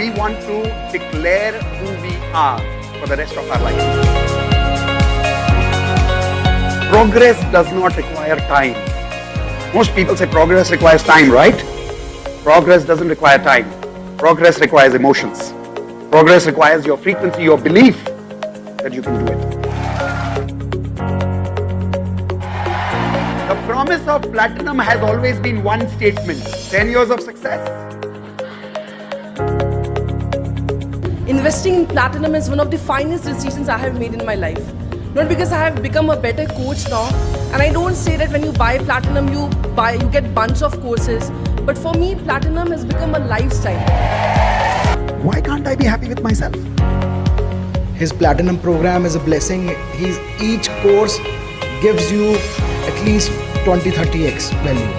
we want to declare who we are for the rest of our life. Progress does not require time. Most people say progress requires time, right? Progress doesn't require time. Progress requires emotions. Progress requires your frequency, your belief that you can do it. The promise of platinum has always been one statement: 10 years of success. Investing in platinum is one of the finest decisions I have made in my life. Not because I have become a better coach now, and I don't say that when you buy platinum you get bunch of courses, but for me platinum has become a lifestyle. Why can't I be happy with myself? His platinum program is a blessing. Each course gives you at least 20-30x value.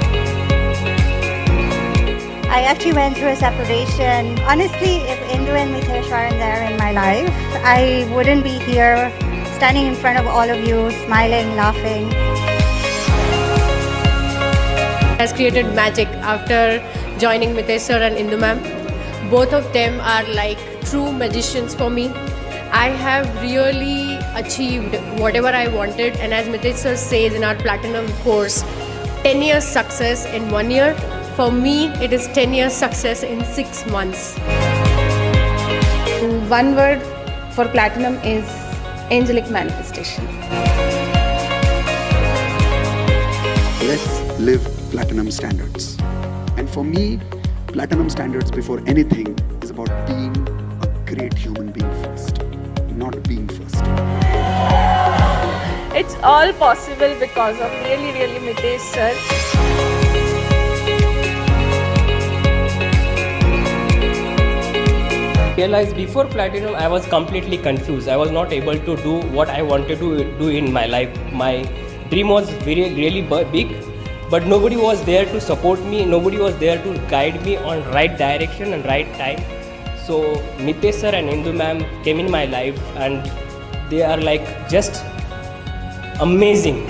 I actually went through a separation. Honestly, if Indu and Mitesh weren't there in my life, I wouldn't be here standing in front of all of you, smiling, laughing. Has created magic after joining Mitesh sir and Indu ma'am. Both of them are like true magicians for me. I have really achieved whatever I wanted, and as Mitesh sir says in our platinum course, 10 years success in 1 year. For me, it is 10 years success in 6 months. One word for platinum is angelic manifestation. Let's live platinum standards. And for me, platinum standards before anything is about being a great human being first, not being first. It's all possible because of really Mitesh sir. Realized before platinum I was completely confused. I was not able to do what I wanted to do in my life. My dream was really big, but nobody was there to support me. Nobody was there to guide me on right direction and right time. So Mitesh sir and Indu ma'am came in my life, and they are like just amazing,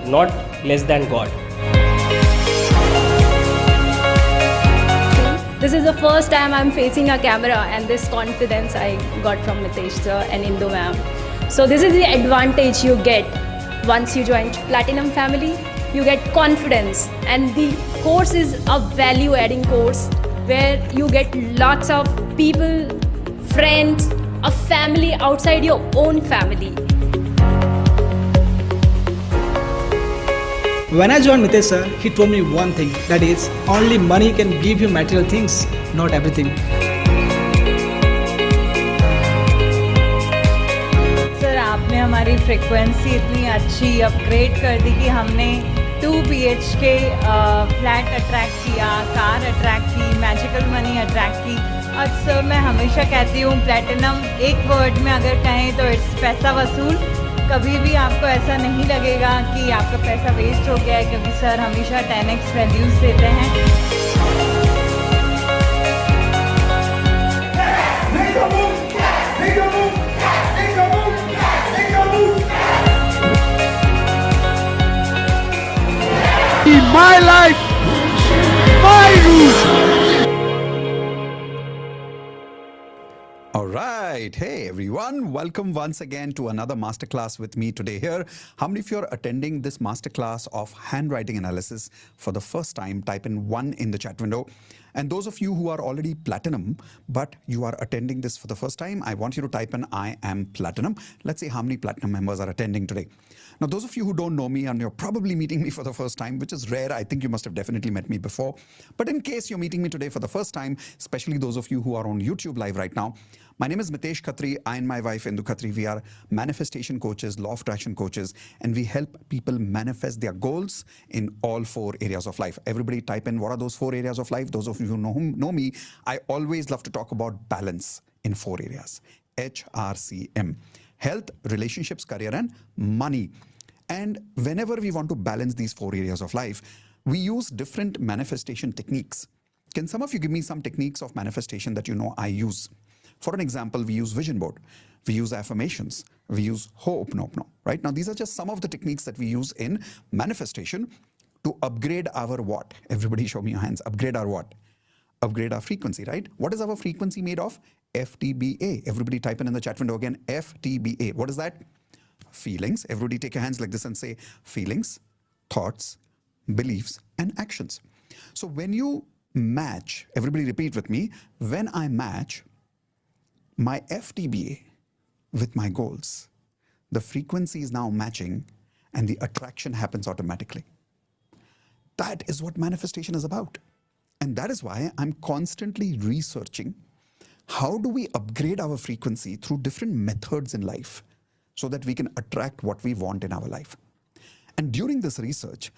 not less than God. This is the first time I'm facing a camera, and this confidence I got from Mitesh sir and Indu ma'am. So this is the advantage you get once you join Platinum family. You get confidence, and the course is a value adding course where you get lots of people, friends, a family outside your own family. When I joined Mitesh sir, he told me one thing, that is, only money can give you material things, not everything. Sir आपने हमारी frequency इतनी अच्छी upgrade कर दी कि हमने 2 BHK flat attract किया, car attract की, magical money attract की। और सर मैं हमेशा कहती हूँ प्लैटिनम एक वर्ड में अगर कहें तो इट्स पैसा वसूल। कभी भी आपको ऐसा नहीं लगेगा कि आपका पैसा वेस्ट हो गया है, क्योंकि सर हमेशा 10x वैल्यूज देते हैं। My life, my rules. All right. Hey, everyone. Welcome once again to another masterclass with me today here. How many of you are attending this masterclass of handwriting analysis for the first time? Type in 1 in the chat window. And those of you who are already platinum, but you are attending this for the first time, I want you to type in I am platinum. Let's see how many platinum members are attending today. Now, those of you who don't know me and you're probably meeting me for the first time, which is rare, I think you must have definitely met me before. But in case you're meeting me today for the first time, especially those of you who are on YouTube live right now, my name is Mitesh Khatri. I and my wife Indu Khatri, we are manifestation coaches, law of attraction coaches, and we help people manifest their goals in all 4 areas of life. Everybody type in what are those 4 areas of life. Those of you who know me, I always love to talk about balance in 4 areas. HRCM. Health, relationships, career, and money. And whenever we want to balance these 4 areas of life, we use different manifestation techniques. Can some of you give me some techniques of manifestation that you know I use? For an example, we use vision board, we use affirmations, we use ho'oponopono, right? Now, these are just some of the techniques that we use in manifestation to upgrade our what? Everybody show me your hands. Upgrade our what? upgrade our frequency, right? What is our frequency made of? FTBA. Everybody type in the chat window again, FTBA. What is that? Feelings. Everybody take your hands like this and say feelings, thoughts, beliefs, and actions. So when you match, everybody repeat with me, when I match my FTBA with my goals, the frequency is now matching and the attraction happens automatically. That is what manifestation is about. And that is why I'm constantly researching how do we upgrade our frequency through different methods in life so that we can attract what we want in our life. And during this research,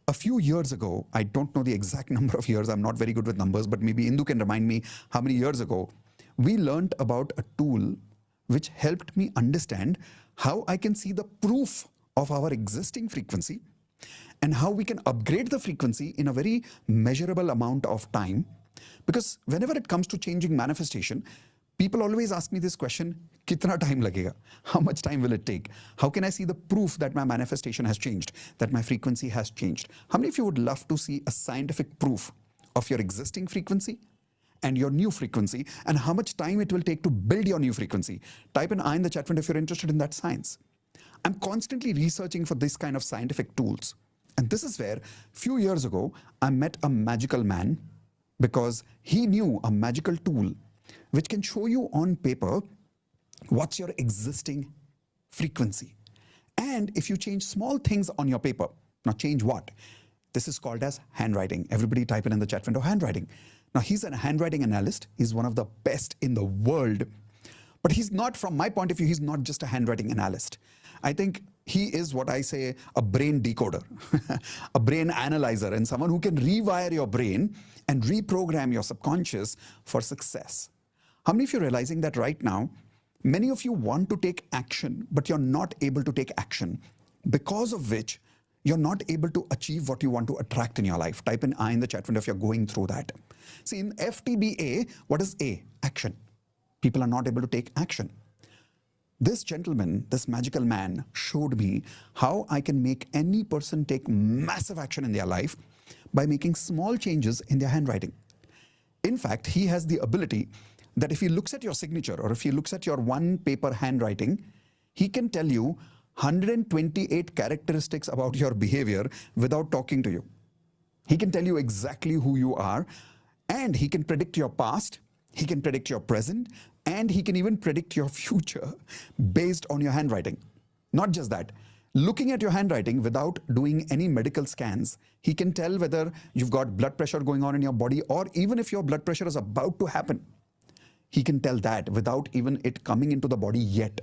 a few years ago, I don't know the exact number of years, I'm not very good with numbers, but maybe Indu can remind me how many years ago, we learned about a tool which helped me understand how I can see the proof of our existing frequency and how we can upgrade the frequency in a very measurable amount of time. Because whenever it comes to changing manifestation, people always ask me this question, kitna time lagega? How much time will it take? How can I see the proof that my manifestation has changed, that my frequency has changed? How many of you would love to see a scientific proof of your existing frequency and your new frequency, and how much time it will take to build your new frequency? Type an I in the chat window if you're interested in that science. I'm constantly researching for this kind of scientific tools. And this is where, few years ago, I met a magical man because he knew a magical tool which can show you on paper what's your existing frequency. And if you change small things on your paper, now change what? This is called as handwriting. Everybody type in the chat window, handwriting. Now he's a handwriting analyst. He's one of the best in the world. But he's not, from my point of view, he's not just a handwriting analyst. I think he is what I say, a brain decoder, a brain analyzer, and someone who can rewire your brain and reprogram your subconscious for success. How many of you are realizing that right now, many of you want to take action, but you're not able to take action, because of which you're not able to achieve what you want to attract in your life? Type in I in the chat window if you're going through that. See, in FTBA, what is A? Action. People are not able to take action. This gentleman, this magical man, showed me how I can make any person take massive action in their life by making small changes in their handwriting. In fact, he has the ability that if he looks at your signature or if he looks at your one paper handwriting, he can tell you 128 characteristics about your behavior without talking to you. He can tell you exactly who you are, and he can predict your past, he can predict your present, and he can even predict your future based on your handwriting. Not just that, looking at your handwriting without doing any medical scans, he can tell whether you've got blood pressure going on in your body, or even if your blood pressure is about to happen. He can tell that without even it coming into the body yet.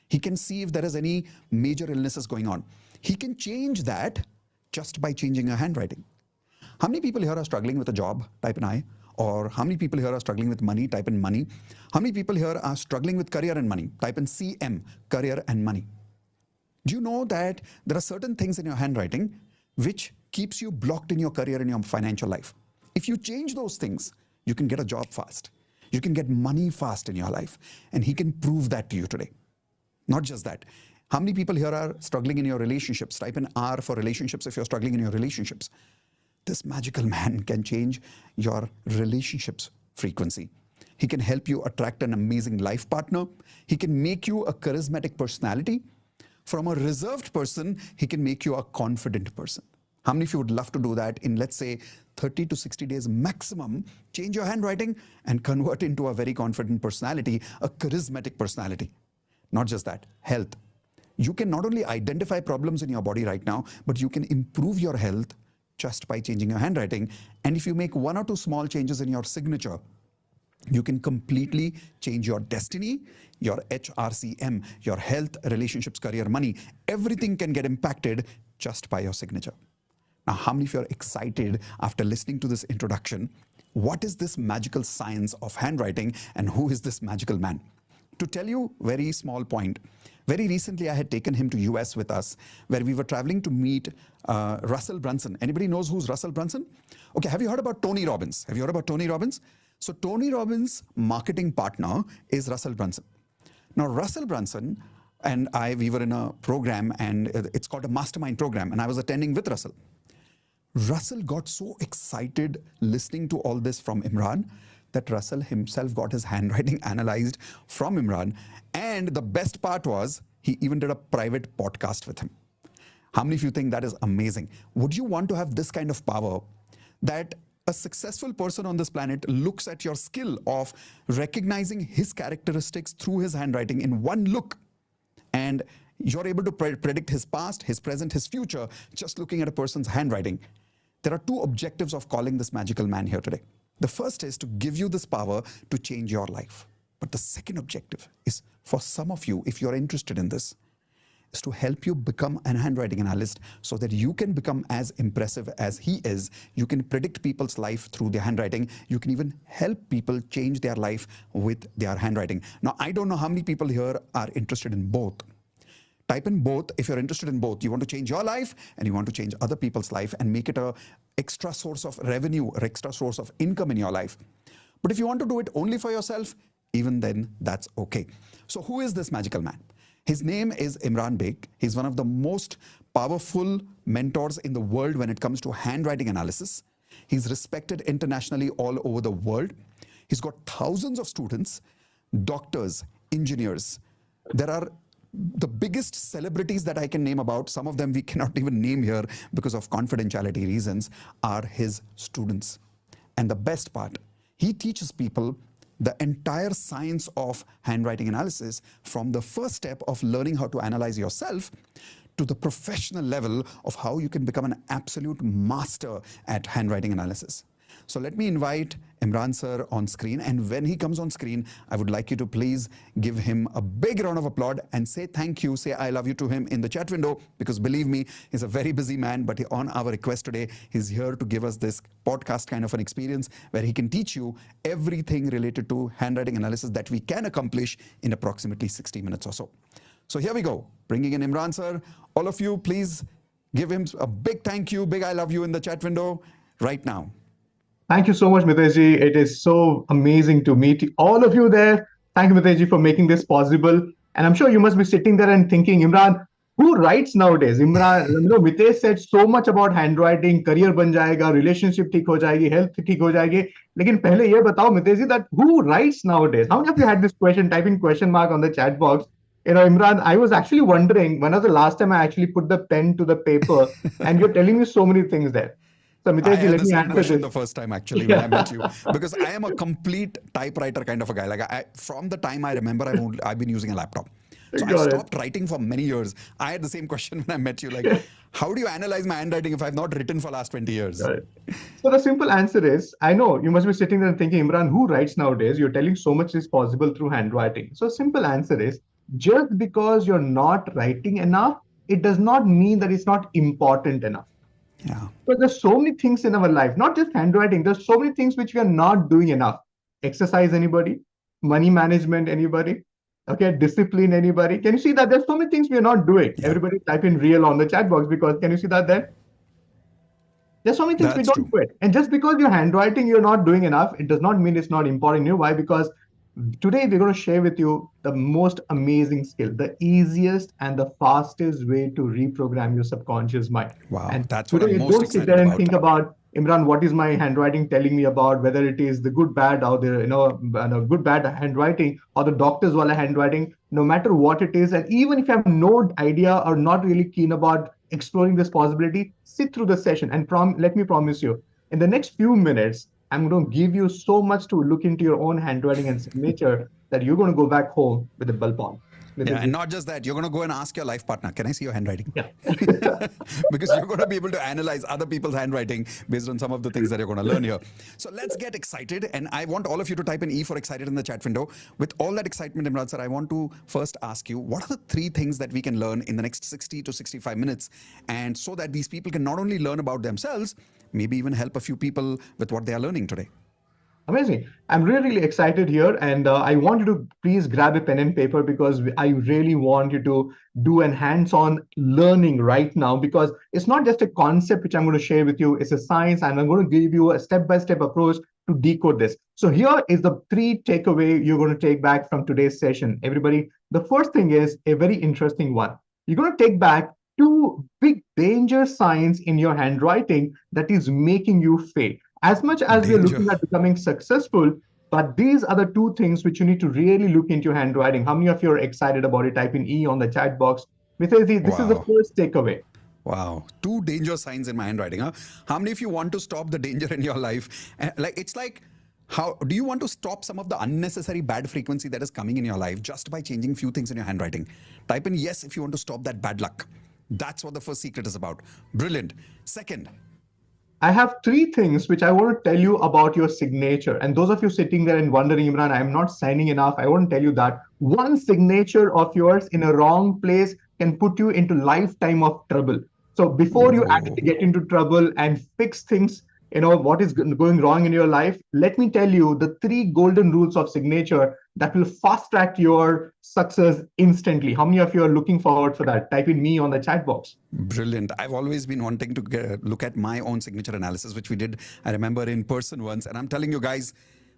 He can see if there is any major illnesses going on. He can change that just by changing your handwriting. How many people here are struggling with a job? Type in I. Or how many people here are struggling with money? Type in money. How many people here are struggling with career and money? Type in CM, career and money. Do you know that there are certain things in your handwriting which keeps you blocked in your career and your financial life? If you change those things, you can get a job fast. You can get money fast in your life. And he can prove that to you today. Not just that. How many people here are struggling in your relationships? Type in R for relationships if you're struggling in your relationships. This magical man can change your relationships frequency. He can help you attract an amazing life partner. He can make you a charismatic personality. From a reserved person, he can make you a confident person. How many of you would love to do that in, let's say, 30 to 60 days maximum? Change your handwriting and convert into a very confident personality, a charismatic personality. Not just that, health. You can not only identify problems in your body right now, but you can improve your health just by changing your handwriting. And if you make 1 or 2 small changes in your signature, you can completely change your destiny, your HRCM, your health, relationships, career, money. Everything can get impacted just by your signature. Now, how many of you are excited after listening to this introduction? What is this magical science of handwriting, and who is this magical man? To tell you very small point, very recently I had taken him to US with us, where we were traveling to meet Russell Brunson. Anybody knows who's Russell Brunson? Okay, have you heard about Tony Robbins? Have you heard about Tony Robbins? So Tony Robbins' marketing partner is Russell Brunson. Now Russell Brunson and we were in a program, and it's called a mastermind program, and I was attending with Russell. Russell got so excited listening to all this from Imran that Russell himself got his handwriting analyzed from Imran. And the best part was he even did a private podcast with him. How many of you think that is amazing? Would you want to have this kind of power that a successful person on this planet looks at your skill of recognizing his characteristics through his handwriting in one look, and you're able to predict his past, his present, his future just looking at a person's handwriting? There are two objectives of calling this magical man here today. The first is to give you this power to change your life. But the second objective is for some of you, if you're interested in this, is to help you become an handwriting analyst so that you can become as impressive as he is. You can predict people's life through their handwriting. You can even help people change their life with their handwriting. Now, I don't know how many people here are interested in both. Type in both if you're interested in both. You want to change your life and you want to change other people's life and make it a extra source of revenue or extra source of income in your life. But if you want to do it only for yourself, even then, that's okay. So who is this magical man? His name is Imran Baig. He's one of the most powerful mentors in the world when it comes to handwriting analysis. He's respected internationally all over the world. He's got thousands of students, doctors, engineers. There are the biggest celebrities that I can name about, some of them we cannot even name here because of confidentiality reasons, are his students. And the best part, he teaches people the entire science of handwriting analysis, from the first step of learning how to analyze yourself to the professional level of how you can become an absolute master at handwriting analysis. So let me invite Imran sir on screen, and when he comes on screen, I would like you to please give him a big round of applause and say thank you, say I love you to him in the chat window, because believe me, he's a very busy man, but on our request today, he's here to give us this podcast kind of an experience where he can teach you everything related to handwriting analysis that we can accomplish in approximately 60 minutes or so. So here we go, bringing in Imran sir. All of you, please give him a big thank you, big I love you in the chat window right now. Thank you so much, Mitesh. It is so amazing to meet all of you there. Thank you, Mitesh, for making this possible. And I'm sure you must be sitting there and thinking, Imran, who writes nowadays? Imran, Mitesh said so much about handwriting, career ban jayega, relationship ठीक हो जाएगी, health ठीक हो जाएगी. लेकिन पहले ये बताओ, Mitesh, that who writes nowadays? How many of you had this question? Type in question mark on the chat box. Imran, I was actually wondering, when was the last time I actually put the pen to the paper? And you're telling me so many things there. So, Mitesh, I had let the me same answer question this. the first time actually when I met you, because I am a complete typewriter kind of a guy. Like from the time I remember, I've been using a laptop. So I stopped writing for many years. I had the same question when I met you. Like, how do you analyze my handwriting if I've not written for last 20 years? So the simple answer is, I know you must be sitting there and thinking, Imran, who writes nowadays? You're telling so much is possible through handwriting. So simple answer is, just because you're not writing enough, it does not mean that it's not important enough. Yeah. But there's so many things in our life, not just handwriting. There's so many things which we are not doing enough. Exercise, anybody? Money management, anybody? Okay, discipline, anybody? Can you see that there's so many things we are not doing? Yeah. Everybody type in real on the chat box, because can you see that there? There's so many things we don't do it. And just because your handwriting you're not doing enough, it does not mean it's not important. You know why? Because today we're going to share with you the most amazing skill, the easiest and the fastest way to reprogram your subconscious mind. Wow, and that's what I'm most don't excited sit there and about. think about, Imran, what is my handwriting telling me about, whether it is the good, bad, or the good, bad handwriting, or the doctor's wala handwriting, no matter what it is. And even if you have no idea or not really keen about exploring this possibility, sit through the session and let me promise you, in the next few minutes, I'm going to give you so much to look into your own handwriting and signature that you're going to go back home with a ballpoint. Yeah, and not just that, you're going to go and ask your life partner, can I see your handwriting? Yeah. Because you're going to be able to analyze other people's handwriting based on some of the things that you're going to learn here. So let's get excited. And I want all of you to type in E for excited in the chat window. With all that excitement, Imran sir, I want to first ask you, what are the 3 things that we can learn in the next 60 to 65 minutes? And so that these people can not only learn about themselves, maybe even help a few people with what they are learning today. Amazing. I'm really, really excited here. And I want you to please grab a pen and paper, because I really want you to do a hands-on learning right now, because it's not just a concept which I'm going to share with you. It's a science, and I'm going to give you a step-by-step approach to decode this. So here is the 3 takeaway you're going to take back from today's session. Everybody, the first thing is a very interesting one. You're going to take back two big danger signs in your handwriting that is making you fail. As much as we are Danger. looking at becoming successful, but these are the two things which you need to really look into your handwriting. How many of you are excited about it? Type in E on the chat box. Mitesh, this is the Wow. first takeaway. Wow. Two danger signs in my handwriting. Huh? How many of you want to stop the danger in your life? Like it's like, how do you want to stop some of the unnecessary bad frequency that is coming in your life just by changing few things in your handwriting? Type in yes if you want to stop that bad luck. That's what the first secret is about. Brilliant. Second, I have three things which I want to tell you about your signature. And those of you sitting there and wondering, Imran, I'm not signing enough. I want to tell you that one signature of yours in a wrong place can put you into lifetime of trouble. So before you ooh, actually get into trouble and fix things, what is going wrong in your life, let me tell you the three golden rules of signature that will fast track your success instantly. How many of you are looking forward for that? Type in me on the chat box. brilliant. I've always been wanting to look at my own signature analysis, which we did, I remember, in person once. And I'm telling you guys,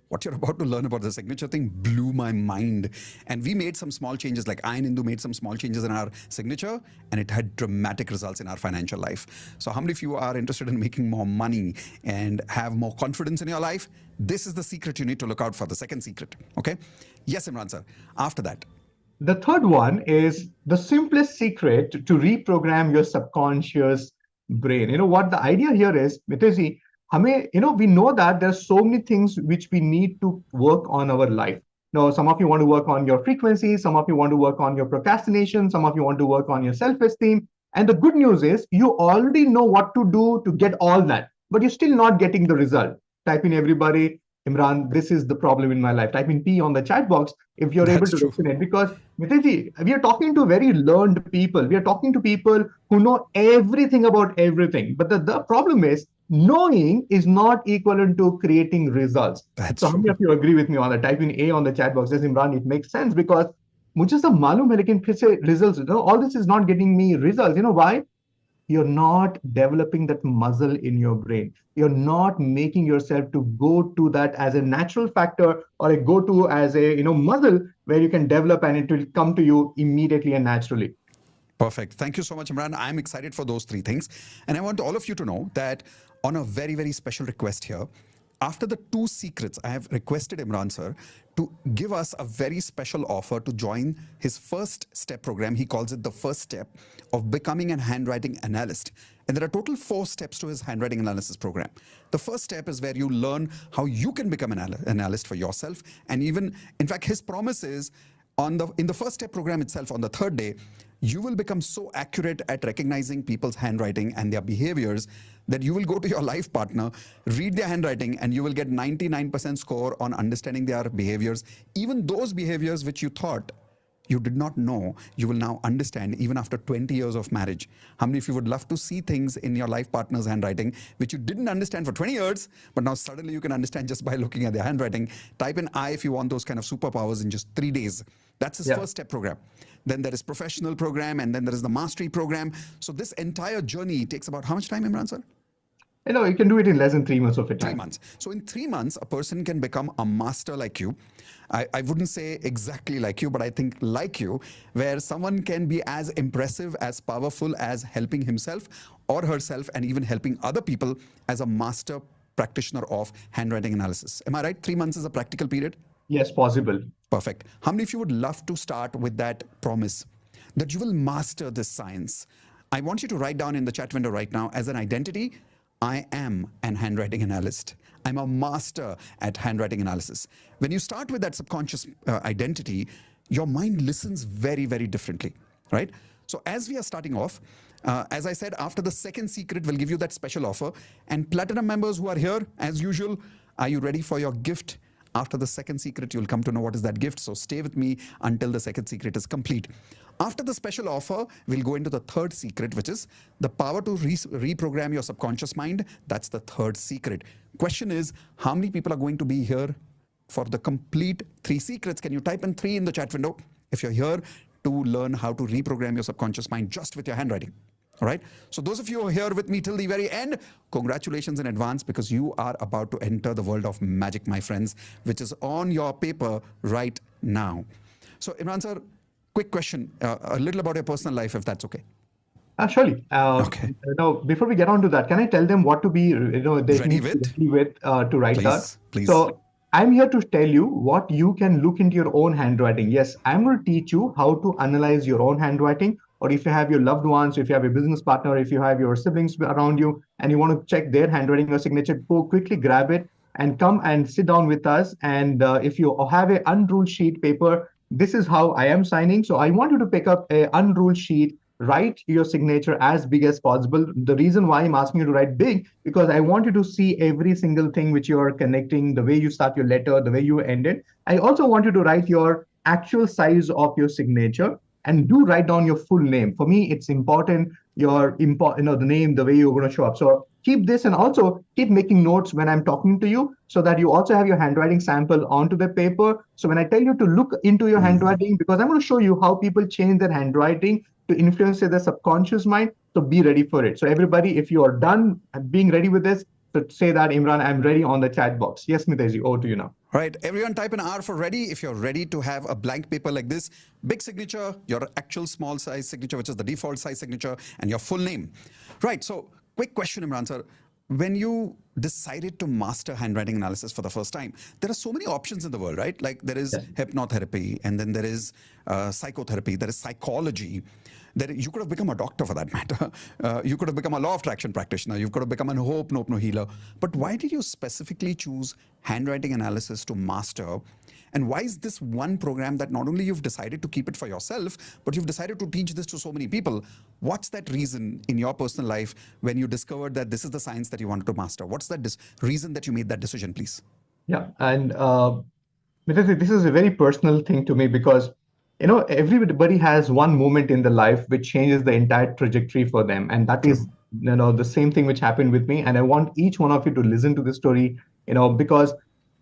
what you're about to learn about the signature thing blew my mind. And we made some small changes, like I and Indu made some small changes in our signature, and it had dramatic results in our financial life. So how many of you are interested in making more money and have more confidence in your life? This is the secret you need to look out for, the second secret. Okay? Yes, Imran sir. After that, The third one is the simplest secret to reprogram your subconscious brain. You know what the idea here is, Mitesh, we know that there are so many things which we need to work on our life. Now, some of you want to work on your frequency, some of you want to work on your procrastination, some of you want to work on your self-esteem. And the good news is you already know what to do to get all that, but you're still not getting the result. Type in everybody, Imran, this is the problem in my life. Type in P on the chat box if you're able that's to true. resonate. Because Mitesh, we are talking to very learned people. We are talking to people who know everything about everything. But the problem is knowing is not equivalent to creating results. That's So how many true. of you agree with me on that? Type in A on the chat box. Says Imran, it makes sense because मुझे सब मालूम है लेकिन फिर से results. All this is not getting me results. You know why? You're not developing that muscle in your brain. You're not making yourself to go to that as a natural factor or a go to as a muscle where you can develop and it will come to you immediately and naturally. Perfect. Thank you so much, Imran. I'm excited for those three things. And I want all of you to know that on a very, very special request here, after the two secrets, I have requested Imran sir to give us a very special offer to join his first step program. He calls it the first step of becoming an handwriting analyst. And there are total 4 steps to his handwriting analysis program. The first step is where you learn how you can become an analyst for yourself. And even, in fact, his promise is in the first step program itself, on the third day, you will become so accurate at recognizing people's handwriting and their behaviors that you will go to your life partner, read their handwriting, and you will get 99% score on understanding their behaviors. Even those behaviors which you thought you did not know, you will now understand even after 20 years of marriage. How many of you would love to see things in your life partner's handwriting which you didn't understand for 20 years, but now suddenly you can understand just by looking at their handwriting? Type in I if you want those kind of superpowers in just 3 days. That's his first step program. Then there is professional program, and then there is the mastery program. So this entire journey takes about how much time, Imran sir? You can do it in less than 3 months of a 3 time. months. So in 3 months, a person can become a master like you. I wouldn't say exactly like you, but I think like you, where someone can be as impressive, as powerful as helping himself or herself and even helping other people as a master practitioner of handwriting analysis. Am I right? 3 months is a practical period? Yes, possible. Perfect. How many of you would love to start with that promise that you will master this science? I want you to write down in the chat window right now as an identity, I am an handwriting analyst. I'm a master at handwriting analysis. When you start with that subconscious identity, your mind listens very, very differently, right? So as we are starting off, as I said, after the second secret, we'll give you that special offer. And Platinum members who are here, as usual, are you ready for your gift? After the second secret, you'll come to know what is that gift. So stay with me until the second secret is complete. After the special offer, we'll go into the third secret, which is the power to reprogram your subconscious mind. That's the third secret. Question is, how many people are going to be here for the complete 3 secrets? Can you type in 3 in the chat window if you're here to learn how to reprogram your subconscious mind just with your handwriting? All right. So those of you who are here with me till the very end, congratulations in advance, because you are about to enter the world of magic, my friends, which is on your paper right now. So Imran sir, quick question, a little about your personal life, if that's okay. Surely. Okay. Now, before we get on to that, can I tell them what to be, they Ready need to be with? ready with to write that? Please, please. So I'm here to tell you what you can look into your own handwriting. Yes, I'm going to teach you how to analyze your own handwriting, or if you have your loved ones, if you have a business partner, if you have your siblings around you, and you want to check their handwriting or signature, go quickly grab it and come and sit down with us. And if you have a unruled sheet paper, this is how I am signing. So I want you to pick up a unruled sheet, write your signature as big as possible. The reason why I'm asking you to write big, because I want you to see every single thing which you are connecting, the way you start your letter, the way you end it. I also want you to write your actual size of your signature, and do write down your full name. For me, it's important the name, the way you're going to show up. So keep this, and also keep making notes when I'm talking to you, so that you also have your handwriting sample onto the paper. So when I tell you to look into your handwriting, because I'm going to show you how people change their handwriting to influence their subconscious mind. So be ready for it. So everybody, if you are done being ready with this, so say that, Imran, I'm ready on the chat box. Yes, Mitesh, over to you now. All right, everyone type an R for ready if you're ready to have a blank paper like this. Big signature, your actual small size signature, which is the default size signature, and your full name. Right, so quick question, Imran sir. When you decided to master handwriting analysis for the first time, there are so many options in the world, right? Like there is hypnotherapy, and then there is psychotherapy, there is psychology. You could have become a doctor for that matter. You could have become a law of attraction practitioner. You could have become an Ho'oponopono healer. But why did you specifically choose handwriting analysis to master? And why is this one program that not only you've decided to keep it for yourself, but you've decided to teach this to so many people? What's that reason in your personal life when you discovered that this is the science that you wanted to master? What's that reason that you made that decision, please? Yeah, and this is a very personal thing to me, because everybody has one moment in the life which changes the entire trajectory for them, and that is the same thing which happened with me. And I want each one of you to listen to this story, because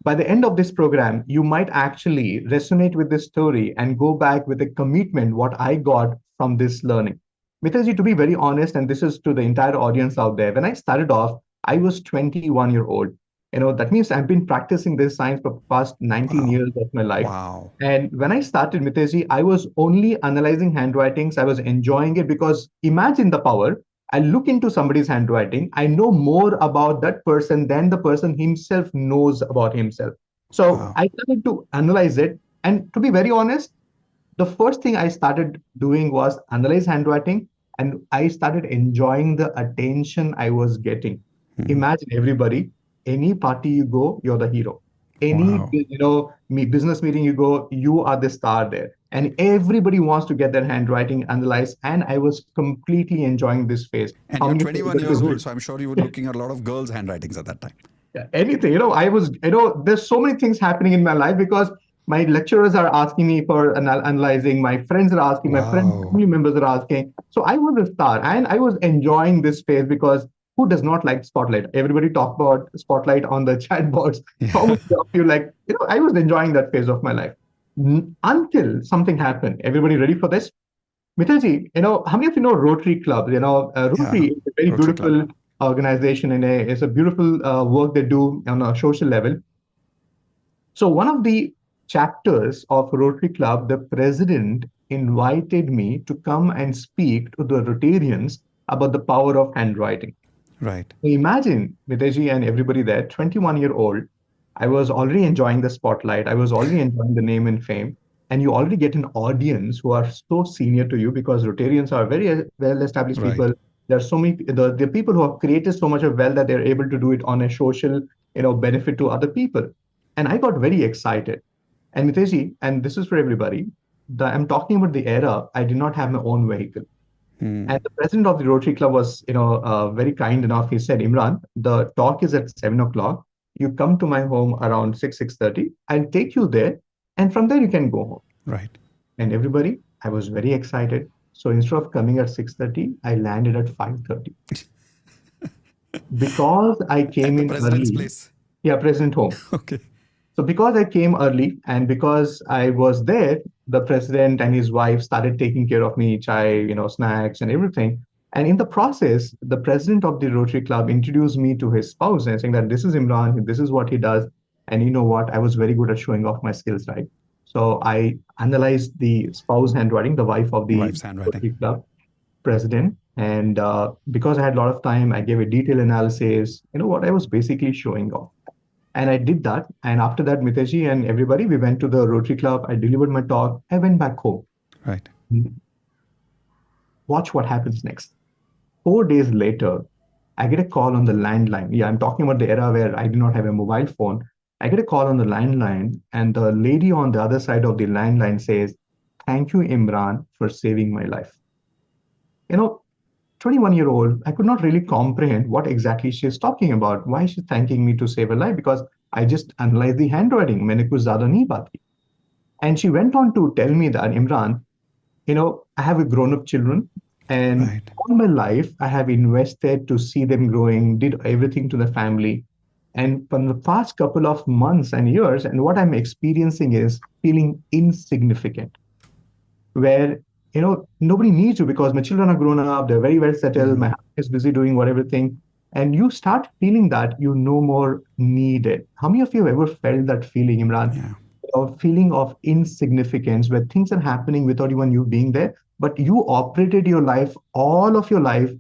by the end of this program, you might actually resonate with this story and go back with a commitment what I got from this learning. Mitaji, to be very honest, and this is to the entire audience out there, when I started off, I was 21-year-old. That means I've been practicing this science for the past 19 years of my life. Wow. And when I started, Mitesh, I was only analyzing handwritings. I was enjoying it, because imagine the power. I look into somebody's handwriting. I know more about that person than the person himself knows about himself. So I started to analyze it. And to be very honest, the first thing I started doing was analyze handwriting, and I started enjoying the attention I was getting. Imagine, everybody, any party you go, you're the hero. Any business meeting you go, you are the star there. And everybody wants to get their handwriting analyzed. And I was completely enjoying this phase. And you're 21 years old, so I'm sure you were looking at a lot of girls' handwritings at that time. Yeah, anything. I was, there's so many things happening in my life, because my lecturers are asking me for analyzing, my friends are asking, my friends, family members are asking. So I was a star, and I was enjoying this phase, because who does not like spotlight? Everybody talk about spotlight on the chat boards. How many of you like, I was enjoying that phase of my life until something happened. Everybody ready for this? Mitaji, how many of you know Rotary Club? Rotary is a very beautiful organization, and it's a beautiful work they do on a social level. So one of the chapters of Rotary Club, the president invited me to come and speak to the Rotarians about the power of handwriting. Right. So imagine, Mitesh and everybody there, 21-year-old, I was already enjoying the spotlight. I was already enjoying the name and fame. And you already get an audience who are so senior to you, because Rotarians are very well-established people. There are so many, the people who have created so much of wealth that they're able to do it on a social, benefit to other people. And I got very excited. And Mitesh, and this is for everybody, I'm talking about the era, I did not have my own vehicle. And the president of the Rotary Club was, very kind enough. He said, Imran, the talk is at 7 o'clock. You come to my home around 6:30. I'll take you there. And from there, you can go home. Right. And everybody, I was very excited. So instead of coming at 6:30, I landed at 5:30. Because I came in President's early. place. Yeah, president home. Okay. So because I came early, and because I was there, the president and his wife started taking care of me, chai, snacks and everything. And in the process, the president of the Rotary Club introduced me to his spouse and saying that this is Imran, this is what he does. And you know what? I was very good at showing off my skills, right? So I analyzed the spouse handwriting, the wife of the Wife's handwriting. Rotary Club. president, and because I had a lot of time, I gave a detailed analysis. What I was basically showing off, and I did that. And after that, Mitesh and everybody, we went to the Rotary Club. I delivered my talk. I went back home. Right. Watch what happens next. 4 days later, I get a call on the landline. Yeah, I'm talking about the era where I did not have a mobile phone. I get a call on the landline, and the lady on the other side of the landline says, "Thank you, Imran, for saving my life." You know, 21-year-old, I could not really comprehend what exactly she's talking about. Why she's thanking me to save her life? Because I just analyzed the handwriting. मैंने कुछ ज़्यादा नहीं बात की. And she went on to tell me that, Imran, I have a grown-up children, and Right. all my life I have invested to see them growing, did everything to the family. And from the past couple of months and years, and what I'm experiencing is feeling insignificant, where nobody needs you because my children are grown up, they're very well settled, my husband is busy doing what everything, and you start feeling that you no more needed. How many of you have ever felt that feeling, Imran? Yeah. A feeling of insignificance where things are happening without even you being there, but you operated your life, all of your life,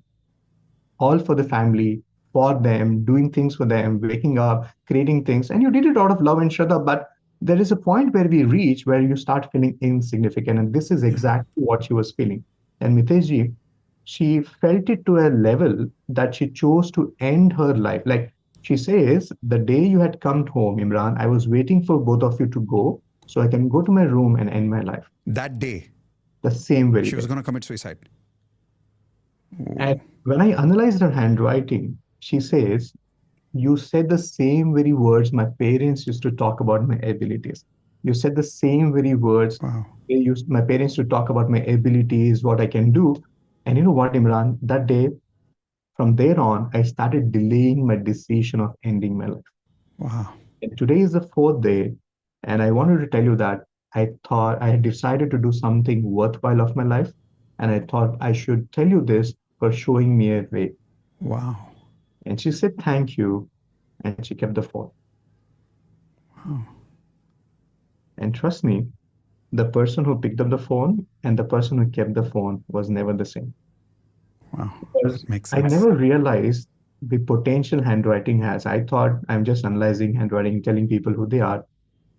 all for the family, for them, doing things for them, waking up, creating things, and you did it out of love and shraddha. But there is a point where we reach where you start feeling insignificant, and this is exactly what she was feeling. And Miteshji, she felt it to a level that she chose to end her life. Like she says, the day you had come home, Imran, I was waiting for both of you to go so I can go to my room and end my life. That day, The same very she was day. going to commit suicide. And when I analyzed her handwriting, she says, "You said the same very words my parents used to talk about my abilities. You said the same very words Wow. my parents to talk about my abilities, what I can do." And you know what, Imran? That day, from there on, I started delaying my decision of ending my life. Wow. And today is the fourth day, and I wanted to tell you that I thought I had decided to do something worthwhile of my life, and I thought I should tell you this for showing me a way. Wow. And she said, "Thank you," and she kept the phone. Wow. And trust me, the person who picked up the phone and the person who kept the phone was never the same. Wow. Because That makes I sense. never realized the potential handwriting has. I thought I'm just analyzing handwriting, telling people who they are,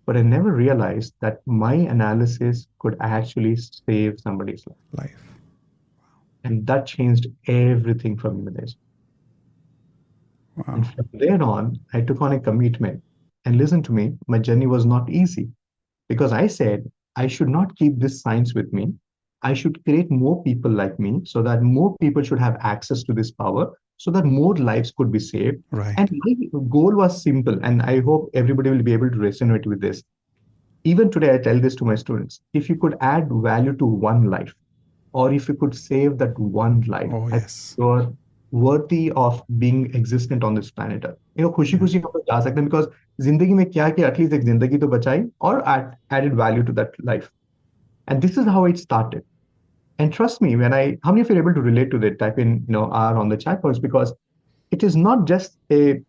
but I never realized that my analysis could actually save somebody's life. Life. And that changed everything for me, Mitesh. Wow. And from there on, I took on a commitment. And listen to me, my journey was not easy because I said I should not keep this science with me. I should create more people like me so that more people should have access to this power so that more lives could be saved. Right. And my goal was simple, and I hope everybody will be able to resonate with this. Even today, I tell this to my students. If you could add value to one life, or if you could save that one life, Oh, I think yes. you're worthy of being existent on this planet Earth. खुशी खुशी हम लोग जा सकते हैं because जिंदगी में क्या कि at least एक जिंदगी तो बचाई or added value to that life. And this is how it started. And trust me, how many of you are able to relate to that? Type in, R on the chat box because it is not just a,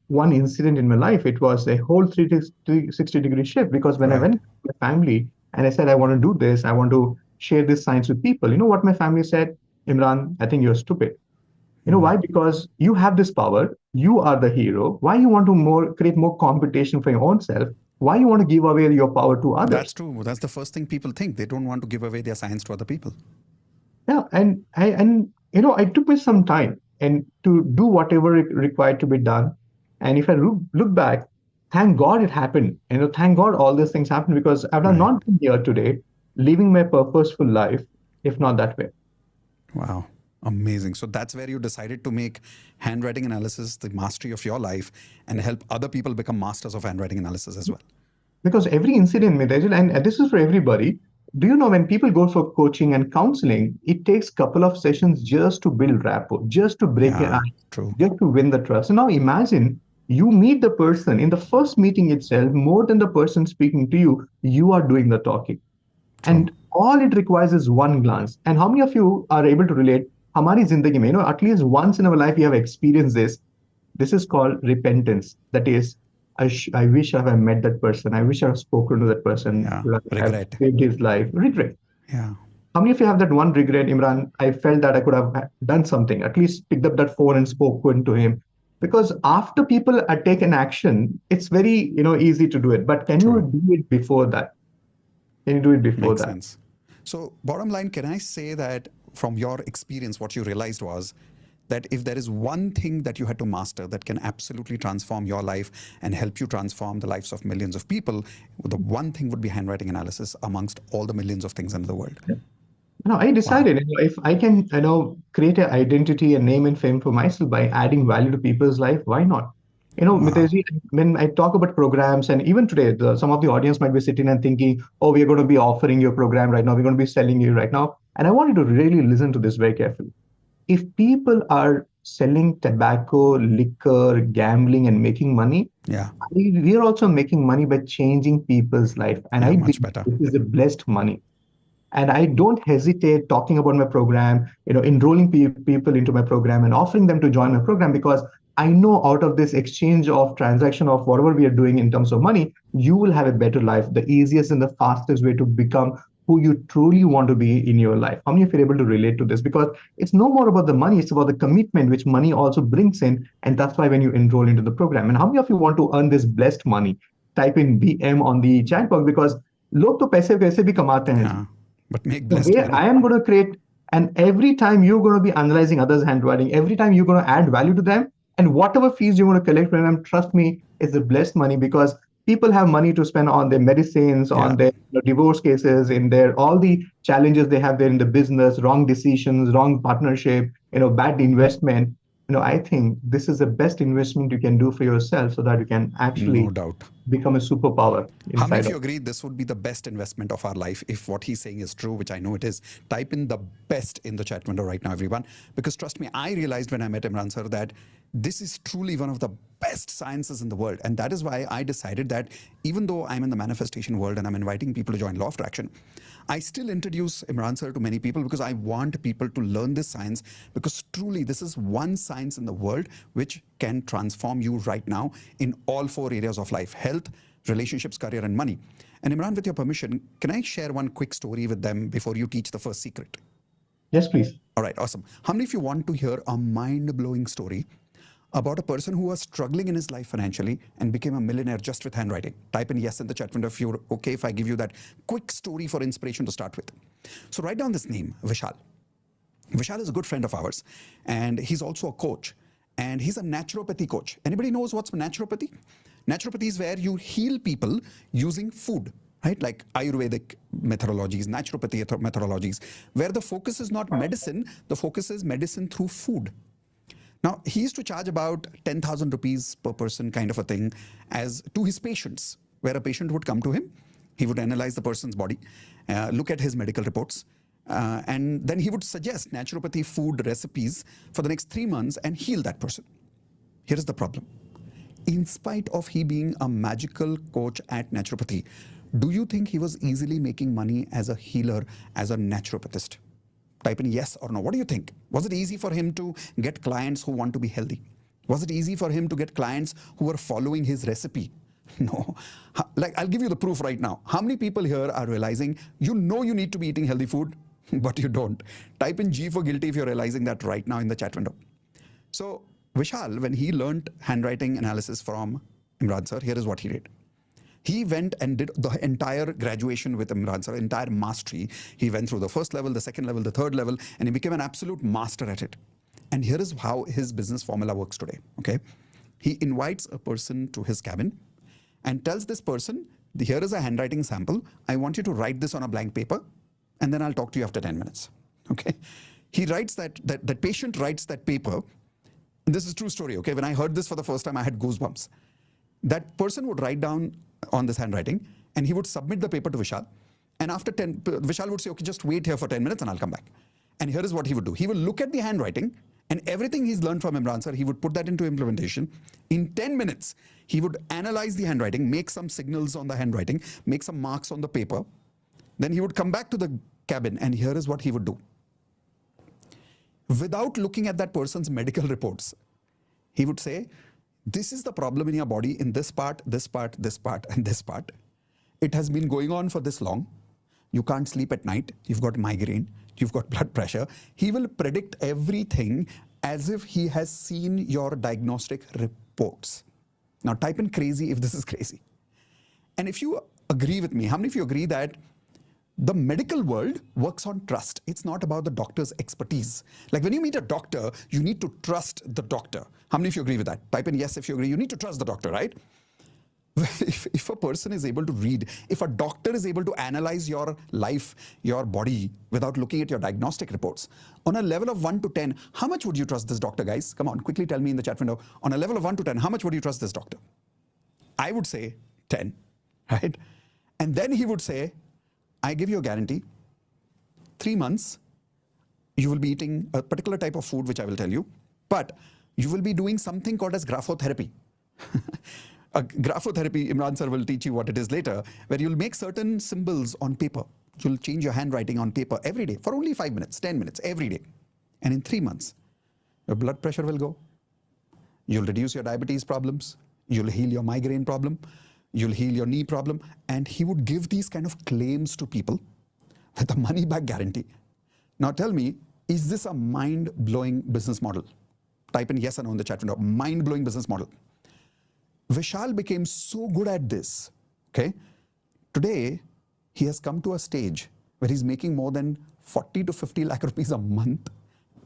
one incident in my life. It was a whole 360-degree shift because when I Right. went to my family and I said, I want to do this, I want to share this science with people. You know what my family said? Imran, I think you're stupid. You know why? Because you have this power. You are the hero. Why you want to create more competition for your own self? Why you want to give away your power to others? That's true. That's the first thing people think. They don't want to give away their science to other people. Yeah, and I took me some time and to do whatever required to be done. And if I look back, thank God it happened. Thank God all these things happened because I would have Right. not been here today, living my purposeful life, if not that way. Wow. Amazing. So that's where you decided to make handwriting analysis the mastery of your life and help other people become masters of handwriting analysis as well. Because every incident, Mitesh, and this is for everybody. Do you know when people go for coaching and counseling, it takes a couple of sessions just to build rapport, just to break your Yeah, ice, true. just to win the trust. So now imagine you meet the person in the first meeting itself, more than the person speaking to you, you are doing the talking. And all it requires is one glance. And how many of you are able to relate? Hamari zindagi mein, at least once in our life, we have experienced this. This is called repentance. That is, I wish I have met that person. I wish I have spoken to that person. Yeah, I have regret. saved his life. Regret. Yeah. How many of you have that one regret, Imran? I felt that I could have done something, at least picked up that phone and spoken to him. Because after people take an action, it's very easy to do it. But can you True. do it before that? Can you do it before Makes that? sense. So, bottom line, can I say that from your experience, what you realized was that if there is one thing that you had to master that can absolutely transform your life and help you transform the lives of millions of people, the one thing would be handwriting analysis amongst all the millions of things in the world. I Wow. decided, if I can, create an identity and name and fame for myself by adding value to people's life, why not? Wow. Mitejji, when I talk about programs, and even today, some of the audience might be sitting and thinking, oh, we're going to be offering your program right now. We're going to be selling you right now. And I want you to really listen to this very carefully. If people are selling tobacco, liquor, gambling, and making money, Yeah. we are also making money by changing people's life. And Yeah. I Much believe better. this is a blessed money. And I don't hesitate talking about my program, enrolling people into my program and offering them to join my program, because I know out of this exchange of transaction of whatever we are doing in terms of money, you will have a better life, the easiest and the fastest way to become who you truly want to be in your life. How many of you are able to relate to this? Because it's no more about the money, it's about the commitment which money also brings in. And that's why when you enroll into the program, and how many of you want to earn this blessed money? Type in BM on the chat box, because लोग तो पैसे वैसे भी कमाते हैं जी. Yeah. But make The blessed way money. I am going to create, and every time you're going to be analyzing others' handwriting, every time you're going to add value to them, and whatever fees you want to collect from them, trust me, is a blessed money, because people have money to spend on their medicines, Yeah. on their divorce cases, in their all the challenges they have there in the business, wrong decisions, wrong partnership, bad investment. I think this is the best investment you can do for yourself, so that you can No actually doubt. become a superpower How many inside of of. you agree this would be the best investment of our life if what he's saying is true, which I know it is? Type in the best in the chat window right now, everyone. Because trust me, I realized when I met Imran sir that this is truly one of the best sciences in the world. And that is why I decided that even though I'm in the manifestation world and I'm inviting people to join Law of Attraction, I still introduce Imran sir to many people because I want people to learn this science, because truly this is one science in the world which can transform you right now in all four areas of life: health, relationships, career, and money. And Imran, with your permission, can I share one quick story with them before you teach the first secret? Yes, please. All right, awesome. How many of you want to hear a mind-blowing story about a person who was struggling in his life financially and became a millionaire just with handwriting? Type in yes in the chat window if you're okay if I give you that quick story for inspiration to start with. So write down this name, Vishal. Vishal is a good friend of ours, and he's also a coach, and he's a naturopathy coach. Anybody knows what's naturopathy? Naturopathy is where you heal people using food, right? Like Ayurvedic methodologies, naturopathy methodologies, where the focus is not medicine, the focus is medicine through food. Now, he used to charge about 10,000 rupees per person, kind of a thing, as to his patients, where a patient would come to him, he would analyze the person's body, look at his medical reports, and then he would suggest naturopathy food recipes for the next 3 months and heal that person. Here is the problem. In spite of he being a magical coach at naturopathy, do you think he was easily making money as a healer, as a naturopathist? Type in yes or no. What do you think? Was it easy for him to get clients who want to be healthy? Was it easy for him to get clients who are following his recipe? No. Like, I'll give you the proof right now. How many people here are realizing you need to be eating healthy food, but you don't? Type in G for guilty if you're realizing that right now in the chat window. So Vishal, when he learned handwriting analysis from Imran sir, here is what he did. He went and did the entire graduation with Imran sir, entire mastery. He went through the first level, the second level, the third level, and he became an absolute master at it. And here is how his business formula works today, okay? He invites a person to his cabin and tells this person, here is a handwriting sample. I want you to write this on a blank paper, and then I'll talk to you after 10 minutes, okay? He writes that patient writes that paper. This is a true story, okay? When I heard this for the first time, I had goosebumps. That person would write down on this handwriting, and he would submit the paper to Vishal. And after 10, Vishal would say, okay, just wait here for 10 minutes and I'll come back. And here is what he would do. He will look at the handwriting, and everything he's learned from Imran sir, he would put that into implementation. In 10 minutes, he would analyze the handwriting, make some signals on the handwriting, make some marks on the paper. Then he would come back to the cabin, and here is what he would do. Without looking at that person's medical reports, he would say, this is the problem in your body in this part, this part, this part, and this part. It has been going on for this long. you can't sleep at night, you've got migraine, you've got blood pressure. He will predict everything as if he has seen your diagnostic reports. Now type in crazy if this is crazy. And if you agree with me, how many of you agree that the medical world works on trust? It's not about the doctor's expertise. Like when you meet a doctor, you need to trust the doctor. How many of you agree with that? Type in yes if you agree. You need to trust the doctor, right? If a person is able to read, if a doctor is able to analyze your life, your body, without looking at your diagnostic reports, on a level of 1 to 10, how much would you trust this doctor, guys? Come on, quickly tell me in the chat window. On a level of 1 to 10, how much would you trust this doctor? I would say 10, right? And then he would say, I give you a guarantee, 3 months, you will be eating a particular type of food, which I will tell you, but you will be doing something called as graphotherapy. Graphotherapy, Imran sir will teach you what it is later, where you'll make certain symbols on paper. You'll change your handwriting on paper every day for only 5 minutes, 10 minutes, every day. And in 3 months, your blood pressure will go. You'll reduce your diabetes problems. You'll heal your migraine problem. You'll heal your knee problem. And he would give these kind of claims to people with a money back guarantee. Now tell me, is this a mind-blowing business model? Type in yes or no in the chat window. Mind-blowing business model. Vishal became so good at this, okay? Today, he has come to a stage where he's making more than 40 to 50 lakh rupees a month.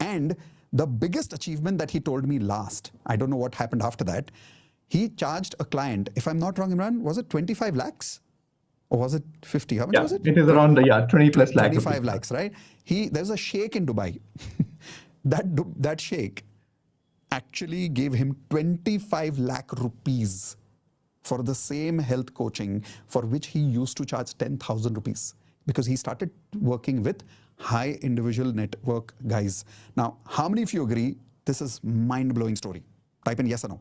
And the biggest achievement that he told me last, I don't know what happened after that, he charged a client, if I'm not wrong, Imran, was it 25 lakhs? Or was it 50? How much was it? It is around 20 plus lakhs. 25 lakhs, right? There's a sheikh in Dubai. that sheikh actually gave him 25 lakh rupees for the same health coaching for which he used to charge 10,000 rupees because he started working with high individual network guys. Now, how many of you agree this is mind-blowing story? Type in yes or no.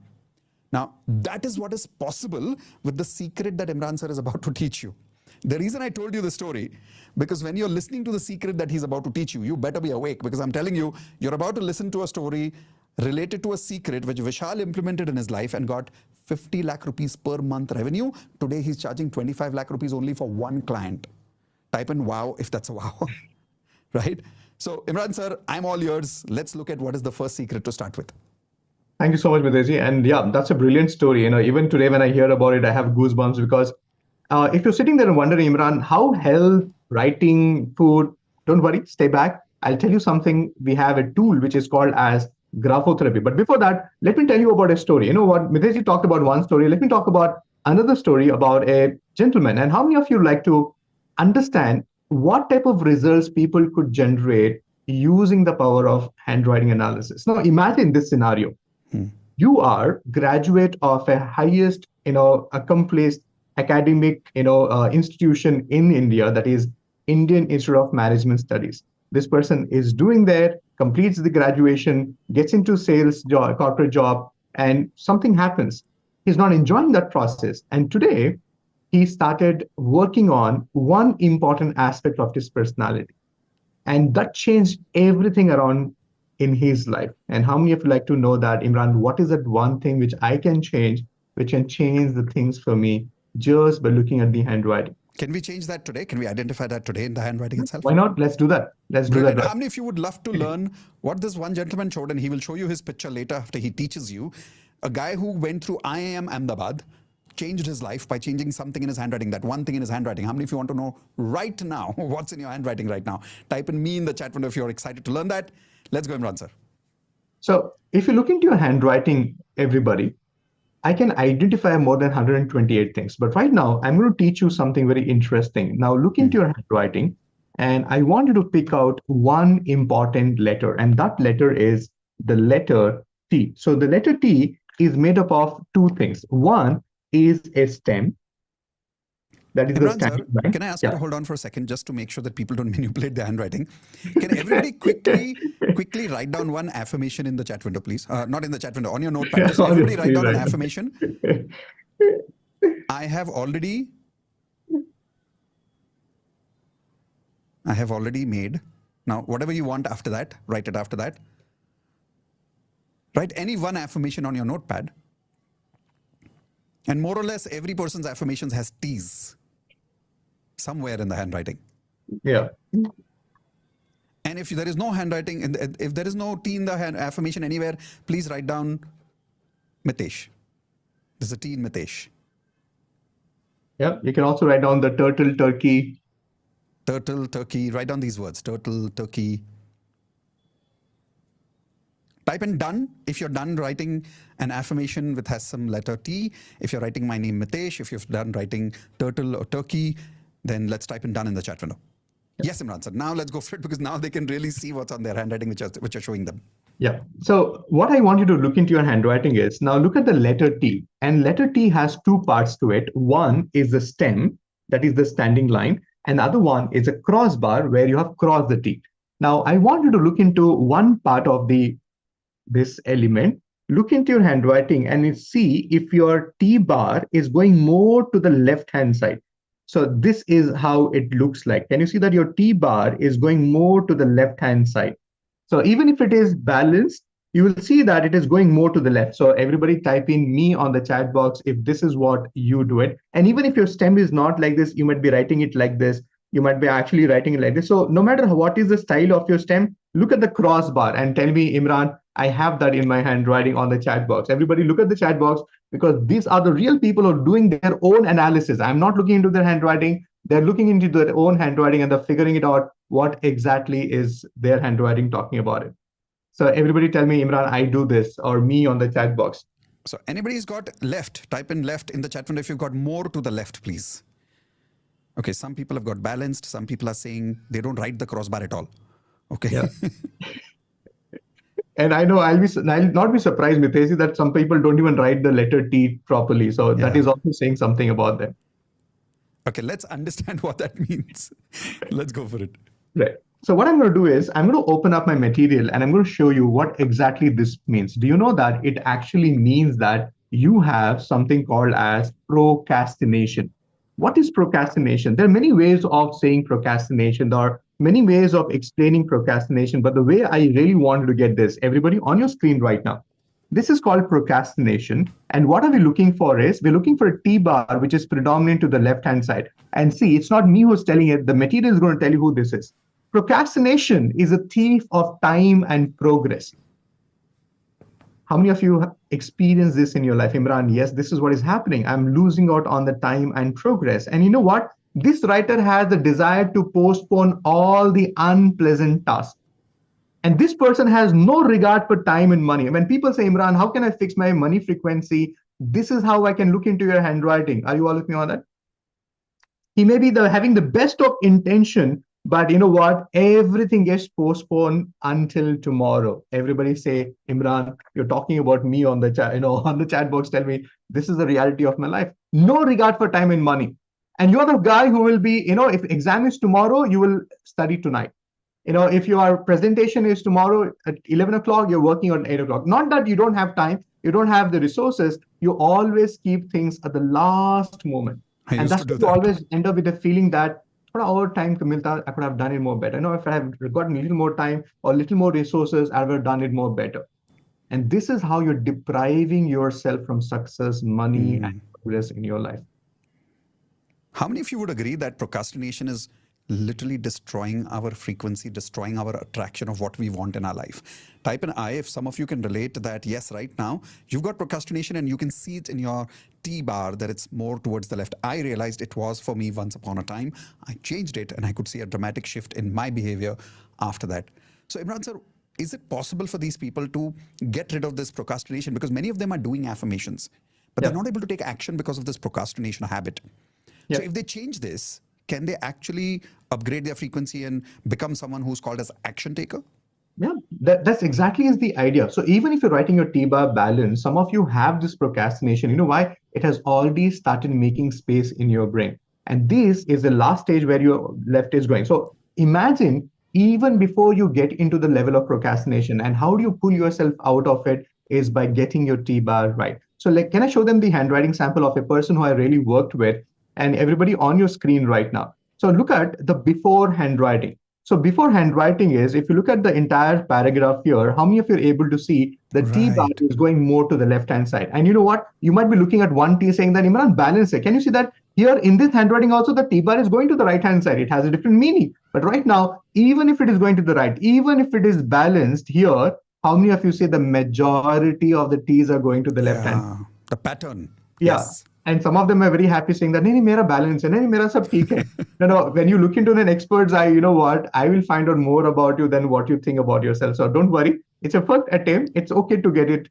Now, that is what is possible with the secret that Imran sir is about to teach you. The reason I told you the story, because when you're listening to the secret that he's about to teach you, you better be awake because I'm telling you, you're about to listen to a story related to a secret which Vishal implemented in his life and got 50 lakh rupees per month revenue. Today, he's charging 25 lakh rupees only for one client. Type in wow if that's a wow, right? So Imran sir, I'm all yours. Let's look at what is the first secret to start with. Thank you so much, Mitesh. And yeah, that's a brilliant story. Even today when I hear about it, I have goosebumps because if you're sitting there and wondering, Imran, how health, writing, food, don't worry, stay back. I'll tell you something. We have a tool which is called as graphotherapy. But before that, let me tell you about a story. You know what? Mitesh talked about one story. Let me talk about another story about a gentleman. And how many of you like to understand what type of results people could generate using the power of handwriting analysis? Now, imagine this scenario. You are graduate of a highest, accomplished academic, institution in India, that is Indian Institute of Management Studies. This person is doing there, completes the graduation, gets into sales job, corporate job, and something happens. He's not enjoying that process. And today, he started working on one important aspect of his personality. And that changed everything around in his life. And how many of you like to know that, Imran, what is that one thing which I can change, which can change the things for me just by looking at the handwriting? Can we change that today? Can we identify that today in the handwriting itself? Why not? Let's do that. Let's do that. How many of you would love to learn what this one gentleman showed? And he will show you his picture later after he teaches you. A guy who went through IIM Ahmedabad, changed his life by changing something in his handwriting, that one thing in his handwriting. How many of you want to know right now what's in your handwriting right now? Type in me in the chat window if you're excited to learn that. Let's go, Imran sir. So if you look into your handwriting, everybody, I can identify more than 128 things. But right now, I'm going to teach you something very interesting. Now look into your handwriting, and I want you to pick out one important letter, and that letter is the letter T. So the letter T is made up of two things. One is a stem. That is Imran, the stem. sir, can I ask you to hold on for a second just to make sure that people don't manipulate their handwriting? Can everybody quickly write down one affirmation in the chat window, please? Not in the chat window, on your notepad. Just everybody write down an affirmation. I have already made. Now, whatever you want after that, write it after that. Write any one affirmation on your notepad. And more or less, every person's affirmations has T's somewhere in the handwriting. Yeah. And if there is no handwriting, if there is no T in the affirmation anywhere, please write down Mitesh. There's a T in Mitesh. Yeah. You can also write down the turtle, turkey. Turtle, turkey. Write down these words: turtle, turkey. Type in done if you're done writing an affirmation with has some letter T. If you're writing my name Mitesh, if you've done writing turtle or turkey, then let's type in done in the chat window. Yes, Imran sir. Now let's go for it because now they can really see what's on their handwriting, which are showing them. Yeah. So what I want you to look into your handwriting is now look at the letter T. And letter T has two parts to it. One is the stem, that is the standing line. And the other one is a crossbar where you have crossed the T. Now I want you to look into one part of this element. Look into your handwriting and you see if your T bar is going more to the left hand side. So this is how it looks like. Can you see that your T bar is going more to the left hand side? So even if it is balanced, you will see that it is going more to the left. So everybody type in me on the chat box if this is what you do it. And even if your stem is not like this, you might be writing it like this. You might be actually writing it like this. So no matter what is the style of your stem, look at the crossbar and tell me, Imran, I have that in my handwriting on the chat box. Everybody look at the chat box because these are the real people who are doing their own analysis. I'm not looking into their handwriting. They're looking into their own handwriting and they're figuring it out what exactly is their handwriting talking about it. So everybody tell me, Imran, I do this, or me on the chat box. So anybody's got left, type in left in the chat window if you've got more to the left, please. Okay, some people have got balanced. Some people are saying they don't write the crossbar at all. Okay. Yeah. And I know I'll not be surprised, Mitesh, that some people don't even write the letter T properly. So that is also saying something about them. Okay, let's understand what that means. Let's go for it. Right. So what I'm going to do is I'm going to open up my material and I'm going to show you what exactly this means. Do you know that it actually means that you have something called as procrastination? What is procrastination? There are many ways of saying procrastination. There are many ways of explaining procrastination, but the way I really wanted to get this, everybody on your screen right now, this is called procrastination. And what are we looking for is we're looking for a T bar, which is predominant to the left-hand side. And see, it's not me who's telling it. The material is going to tell you who this is. Procrastination is a thief of time and progress. How many of you experience this in your life, Imran? Yes, this is what is happening. I'm losing out on the time and progress. And you know what? This writer has the desire to postpone all the unpleasant tasks. And this person has no regard for time and money. When people say, Imran, how can I fix my money frequency? This is how I can look into your handwriting. Are you all with me on that? He may be having the best of intention, but you know what? Everything gets postponed until tomorrow. Everybody say, Imran, you're talking about me on the chat, on the chat box. Tell me, this is the reality of my life. No regard for time and money. And you're the guy who will be, if exam is tomorrow, you will study tonight. If your presentation is tomorrow at 11 o'clock, you're working on 8 o'clock. Not that you don't have time, you don't have the resources. You always keep things at the last moment. And that's why you always end up with a feeling that our time I could have done it more better. If I have gotten a little more time or a little more resources, I would have done it more better. And this is how you're depriving yourself from success, money, and progress in your life. How many of you would agree that procrastination is literally destroying our frequency, destroying our attraction of what we want in our life? Type in I if some of you can relate that, yes, right now, you've got procrastination and you can see it in your T bar that it's more towards the left. I realized it was for me once upon a time. I changed it and I could see a dramatic shift in my behavior after that. So Imran sir, is it possible for these people to get rid of this procrastination? Because many of them are doing affirmations, but they're not able to take action because of this procrastination habit. So if they change this, can they actually upgrade their frequency and become someone who's called as action taker? Yeah, that's exactly is the idea. So even if you're writing your T-bar balance, some of you have this procrastination. You know why? It has already started making space in your brain. And this is the last stage where your left is going. So imagine even before you get into the level of procrastination, and how do you pull yourself out of it is by getting your T-bar right. So can I show them the handwriting sample of a person who I really worked with? And everybody on your screen right now. So look at the before handwriting. So before handwriting is, if you look at the entire paragraph here, how many of you are able to see the T bar is going more to the left-hand side? And you know what? You might be looking at one T saying that, Imran, balance it. Can you see that Here in this handwriting also, the T bar is going to the right hand side. It has a different meaning. But right now, even if it is going to the right, even if it is balanced here, how many of you say the majority of the T's are going to the left hand? Yeah, the pattern. Yeah. Yes. And some of them are very happy saying that, नहीं मेरा balance है, नहीं मेरा सब ठीक है. When you look into an expert's eye, you know what? I will find out more about you than what you think about yourself. So don't worry. It's a first attempt. It's okay to get it,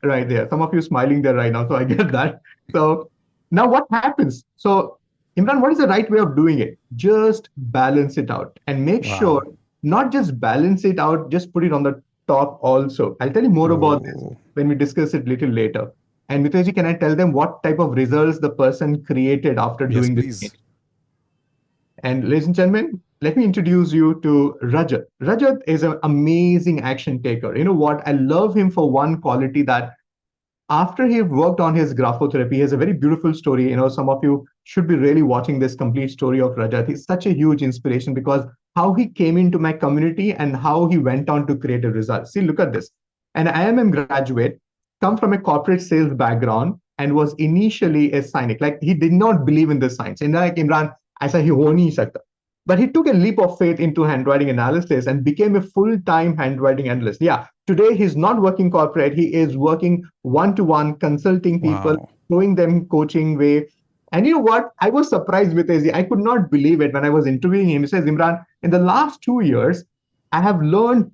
right there. Some of you smiling there right now, so I get that. So now what happens? So Imran, what is the right way of doing it? Just balance it out and make sure not just balance it out, just put it on the top also. I'll tell you more about this when we discuss it little later. And Mitesh, can I tell them what type of results the person created after doing this? Please. And ladies and gentlemen, let me introduce you to Rajat. Rajat is an amazing action taker. You know what? I love him for one quality that after he worked on his graphotherapy, he has a very beautiful story. Some of you should be really watching this complete story of Rajat. He's such a huge inspiration because how he came into my community and how he went on to create a result. See, look at this. An IMM graduate, come from a corporate sales background and was initially a cynic. Like he did not believe in this science. And like Imran, aisa hi ho nahi sakta. But he took a leap of faith into handwriting analysis and became a full-time handwriting analyst. Yeah, today he's not working corporate. He is working one-to-one, consulting people, showing them coaching way. And you know what? I was surprised with Izzy. I could not believe it when I was interviewing him. He says, Imran, in the last 2 years, I have learned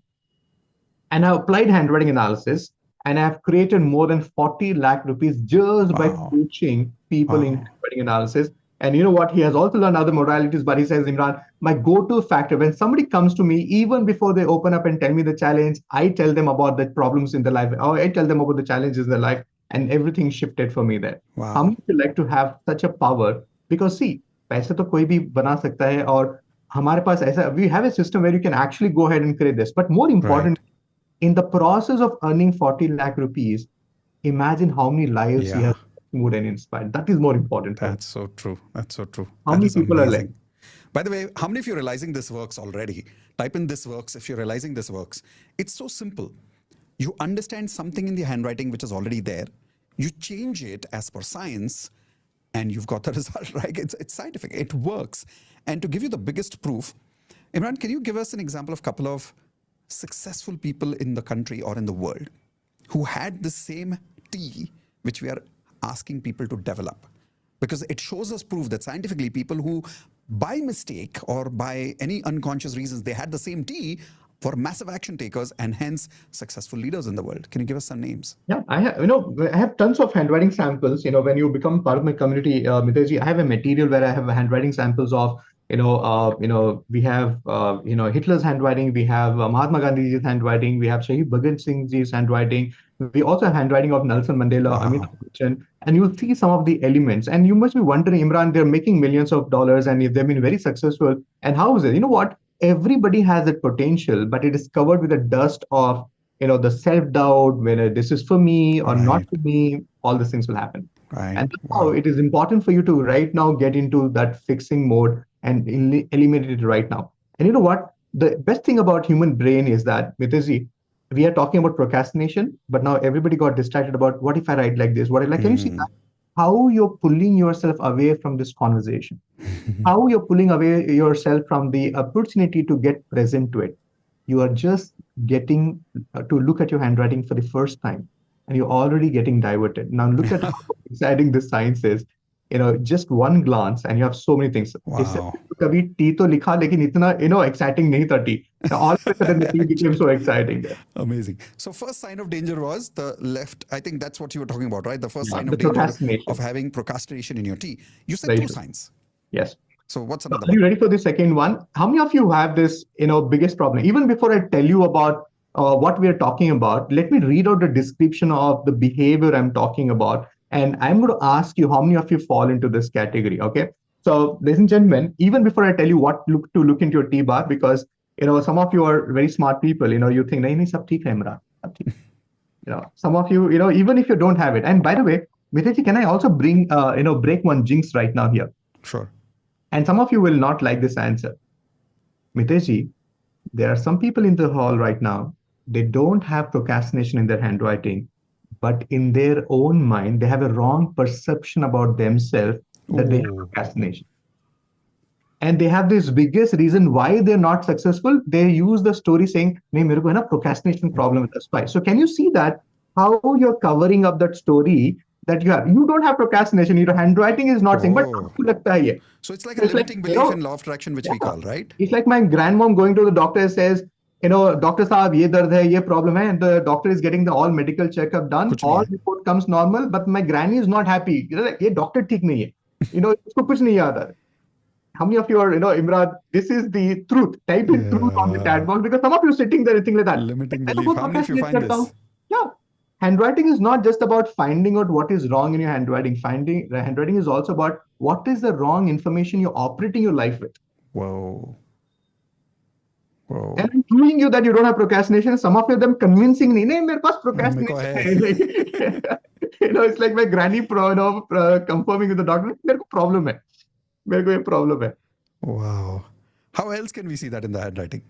and I applied handwriting analysis and I have created more than 40 lakh rupees just by coaching people in handwriting analysis. And you know what? He has also learned other modalities, but he says, Imran, my go-to factor, when somebody comes to me, even before they open up and tell me the challenge, I tell them about the problems in their life, or I tell them about the challenges in their life, and everything shifted for me there. How many would like to have such a power? Because see, पैसे तो कोई भी बना सकता है और हमारे पास ऐसा, we have a system where you can actually go ahead and create this. But more important, in the process of earning 40 lakh rupees, imagine how many lives he has moved and inspired. That is more important. That's so true. That's so true. How many people are like? By the way, how many of you are realizing this works already? Type in this works if you're realizing this works. It's so simple. You understand something in the handwriting which is already there. You change it as per science and you've got the result, right? It's scientific. It works. And to give you the biggest proof, Imran, can you give us an example of a couple of successful people in the country or in the world who had the same T which we are asking people to develop? Because it shows us proof that scientifically people who by mistake or by any unconscious reasons, they had the same T for massive action takers and hence successful leaders in the world. Can you give us some names? Yeah, I have tons of handwriting samples. When you become part of my community, Mitesh, I have a material where I have handwriting samples of, we have, Hitler's handwriting, we have Mahatma Gandhi's handwriting, we have Shahid Bhagat Singh's handwriting. We also have handwriting of Nelson Mandela, Amitabh Bachchan, and you'll see some of the elements. And you must be wondering, Imran, they're making millions of dollars and they've been very successful. And how is it? You know what? Everybody has that potential, but it is covered with the dust of, the self-doubt, whether this is for me or not for me, all these things will happen. And now it is important for you to right now get into that fixing mode and eliminate it right now. And you know what? The best thing about human brain is that, Mitesh, we are talking about procrastination, but now everybody got distracted about what if I write like this? What if can you see that? How you're pulling yourself away from this conversation, how you're pulling away yourself from the opportunity to get present to it. You are just getting to look at your handwriting for the first time and you're already getting diverted. Now look at how exciting this science is. Just one glance and you have so many things. Kabhi T to likha, lekin itna, exciting nahi tha T. All of a sudden the T became so exciting. Amazing. So first sign of danger was the left. I think that's what you were talking about, right? The first sign of danger of having procrastination in your T. You said two signs. Yes. So what's another one? Are you ready for the second one? How many of you have this, biggest problem? Even before I tell you about what we are talking about, let me read out the description of the behavior I'm talking about. And I'm going to ask you how many of you fall into this category, okay? So, ladies and gentlemen, even before I tell you what to look into your T-bar, because, some of you are very smart people, you think, nahi, sab theek hai, Imran. Some of you, even if you don't have it. And by the way, Mitesh, can I also break one jinx right now here? Sure. And some of you will not like this answer. Mitesh, there are some people in the hall right now, they don't have procrastination in their handwriting, but in their own mind, they have a wrong perception about themselves that they have Oh. procrastination. And they have this biggest reason why they're not successful. They use the story saying, "Nahi, mere ko hai na procrastination problem, that's why." So can you see that how you're covering up that story that you have? You don't have procrastination. Your handwriting is not saying, but Oh. aapko lagta hai ye. So it's like So a it's like, limiting belief in law of attraction, which we yeah, call, right? it's like my grandmom going to the doctor and says, doctor साहब ये दर्द है, ये problem है, and the doctor is getting the all medical checkup done, कुछ नहीं all है. report comes normal, but my granny is not happy. Like, ये doctor ठीक नहीं है. इसको कुछ नहीं याद है. How many of you are, Imran, this is the truth. Type in truth on the chat Yeah. box, because some of you sitting there and think like that. Limiting मैं तो belief. बहुत How many of you procrastinate find करता हूँ. this? Yeah. Handwriting is not just about finding out what is wrong in your handwriting. Handwriting is also about what is the wrong information you're operating your life with. Whoa. Whoa. And I'm proving you that you don't have procrastination. Some of them convincing me, "नहीं, मेरे पास मेरे को procrastination है." है." Like, it's like my granny confirming with the doctor, मेरे को problem है. मेरे को ये problem है. Wow. How else can we see that in the handwriting?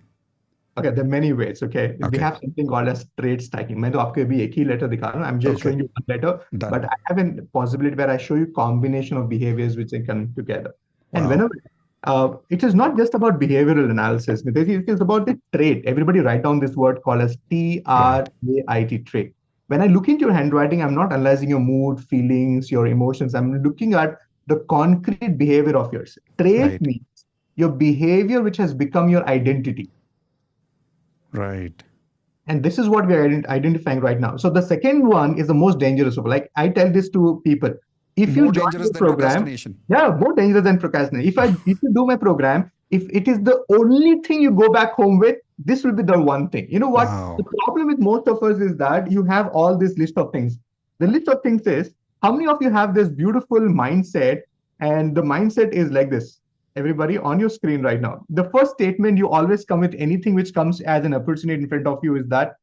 Okay, there are many ways. Okay, we Okay. have something called as trait stacking. मैं तो आपको अभी एक ही letter दिखा रहा हूँ. I'm just Okay. showing you one letter, Done. but I have a possibility where I show you combination of behaviors which they come together. And Wow. whenever it is not just about behavioral analysis, Mitesh, it is about the trait. Everybody write down this word called as TRAIT, trait. When I look into your handwriting, I'm not analyzing your mood, feelings, your emotions. I'm looking at the concrete behavior of yours. Trait Right. means your behavior which has become your identity. Right. And this is what we are identifying right now. So the second one is the most dangerous. Like I tell this to people, if you More join dangerous the than program, procrastination. yeah, more dangerous than procrastination. If you do my program, if it is the only thing you go back home with, this will be the one thing. You know what? Wow. The problem with most of us is that you have all this list of things. The list of things is, how many of you have this beautiful mindset, and the mindset is like this? Everybody on your screen right now. The first statement you always come with anything which comes as an opportunity in front of you is that,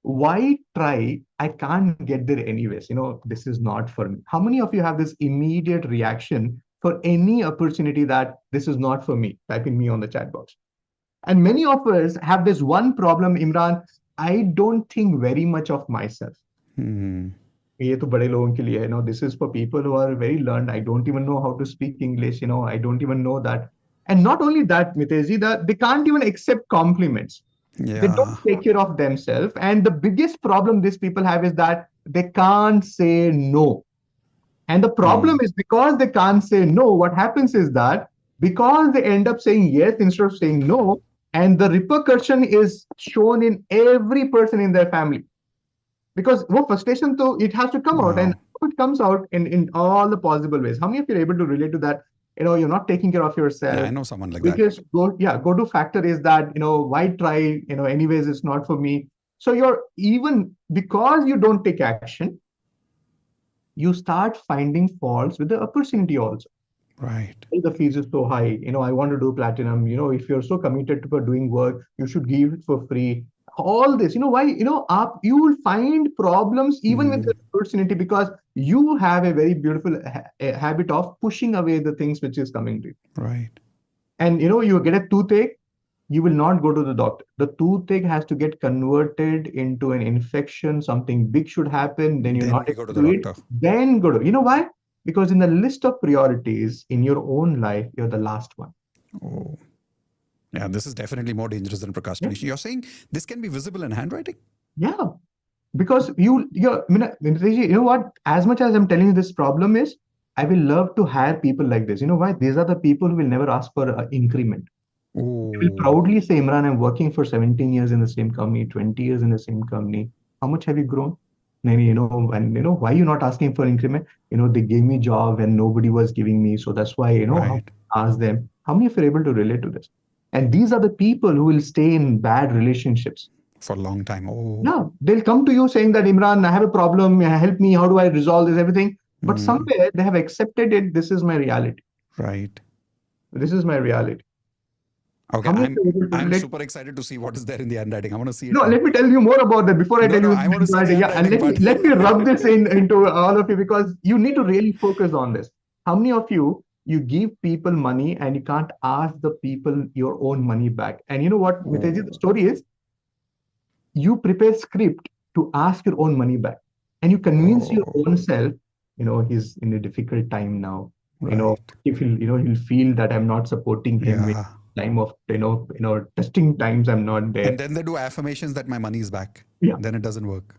why try? I can't get there anyways. This is not for me. How many of you have this immediate reaction for any opportunity that this is not for me? Typing me on the chat box. And many of us have this one problem, Imran. I don't think very much of myself. ये तो बड़े लोगों के लिए है. This is for people who are very learned. I don't even know how to speak English. I don't even know that. And not only that, Mitesh, that they can't even accept compliments. Yeah. They don't take care of themselves. And the biggest problem these people have is that they can't say no. And the problem is, because they can't say no, what happens is that because they end up saying yes instead of saying no, and the repercussion is shown in every person in their family. Because frustration, though, it has to come out, and it comes out in all the possible ways. How many of you are able to relate to that? You're not taking care of yourself. Yeah, I know someone like that. Biggest go to factor is that, why try? Anyways, it's not for me. So you're, even because you don't take action, you start finding faults with the opportunity also. Right. The fees is so high. I want to do platinum. If you're so committed to doing work, you should give it for free. All this, why? You will find problems even with the opportunity, because you have a very beautiful habit of pushing away the things which is coming to you. Right. And you get a toothache, you will not go to the doctor. The toothache has to get converted into an infection. Something big should happen. Then you're Then not we go to able the do it. doctor. Then go to. You know why? Because in the list of priorities in your own life, you're the last one. Oh. Yeah, this is definitely more dangerous than procrastination. You're saying this can be visible in handwriting? Yeah. Because you know what? As much as I'm telling you this problem is, I will love to hire people like this. You know why? These are the people who will never ask for an increment. Oh. They will proudly say, Imran, I'm working for 17 years in the same company, 20 years in the same company. How much have you grown? Maybe, why are you not asking for increment? They gave me job when nobody was giving me. So that's why, Right. ask them. How many of you are able to relate to this? And these are the people who will stay in bad relationships. For a long time. Oh. Yeah, they'll come to you saying that, Imran, I have a problem. Help me. How do I resolve this? Everything. But somewhere they have accepted it. This is my reality. Right. This is my reality. Okay, How many of you are able to I'm relate? super excited to see what is there in the handwriting. I want to see it. No, now. let me tell you more about that before I No, tell no, you. I want to see the Yeah, and handwriting let me rub this into all of you, because you need to really focus on this. How many of you give people money and you can't ask the people your own money back? And you know what, Mitesh, the story is, you prepare script to ask your own money back, and you convince your own self, he's in a difficult time now. Right. He'll feel that I'm not supporting him in Yeah. time of, testing times, I'm not And there. then they do affirmations that my money is back. Yeah. Then it doesn't work.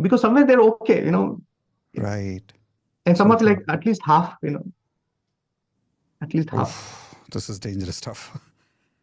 Because somewhere they're okay, Right. and some So of true. like at least half, at least half. Oof, this is dangerous stuff.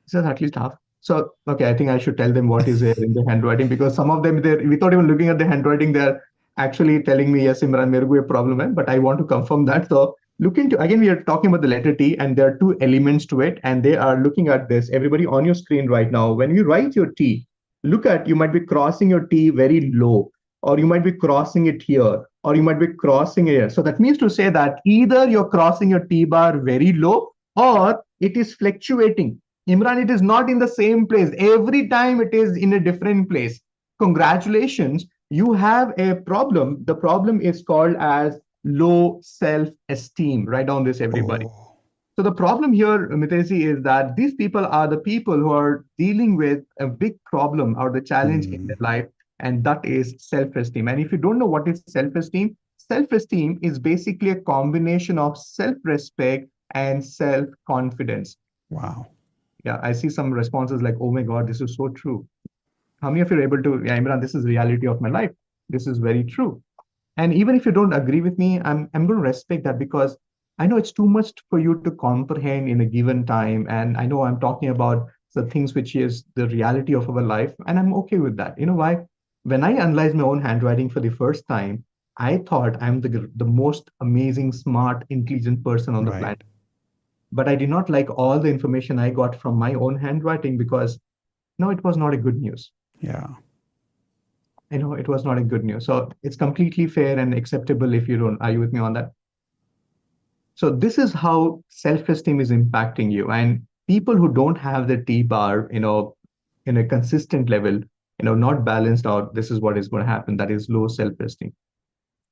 Just at least half. So, okay, I think I should tell them what is there in the handwriting, because some of them, they're without even looking at the handwriting, they're actually telling me, yes, Imran, mere ko ye problem hai, but I want to confirm that. So, look into, again, we are talking about the letter T, and there are two elements to it, and they are looking at this. Everybody on your screen right now, when you write your T, you might be crossing your T very low, or you might be crossing it here, or you might be crossing it here. So, that means to say that either you're crossing your T bar very low, or it is fluctuating. Imran, it is not in the same place. Every time it is in a different place. Congratulations, you have a problem. The problem is called as low self-esteem. Write down this, everybody. Oh, So the problem here, Mitezi, is that these people are the people who are dealing with a big problem or the challenge in their life, and that is self-esteem. And if you don't know what is self-esteem is basically a combination of self-respect and self-confidence. wow. Yeah, I see some responses like, oh my God, this is so true. How many of you are able to, yeah, Imran, this is reality of my life. This is very true. And even if you don't agree with me, I'm going to respect that, because I know it's too much for you to comprehend in a given time. And I know I'm talking about the things which is the reality of our life. And I'm okay with that. You know why? When I analyzed my own handwriting for the first time, I thought I'm the most amazing, smart, intelligent person on the Right. planet. But I did not like all the information I got from my own handwriting, because no, it was not a good news. Yeah. It was not a good news. So it's completely fair and acceptable if you don't. Are you with me on that? So this is how self-esteem is impacting you. And people who don't have the T bar, in a consistent level, not balanced out, this is what is going to happen. That is low self-esteem.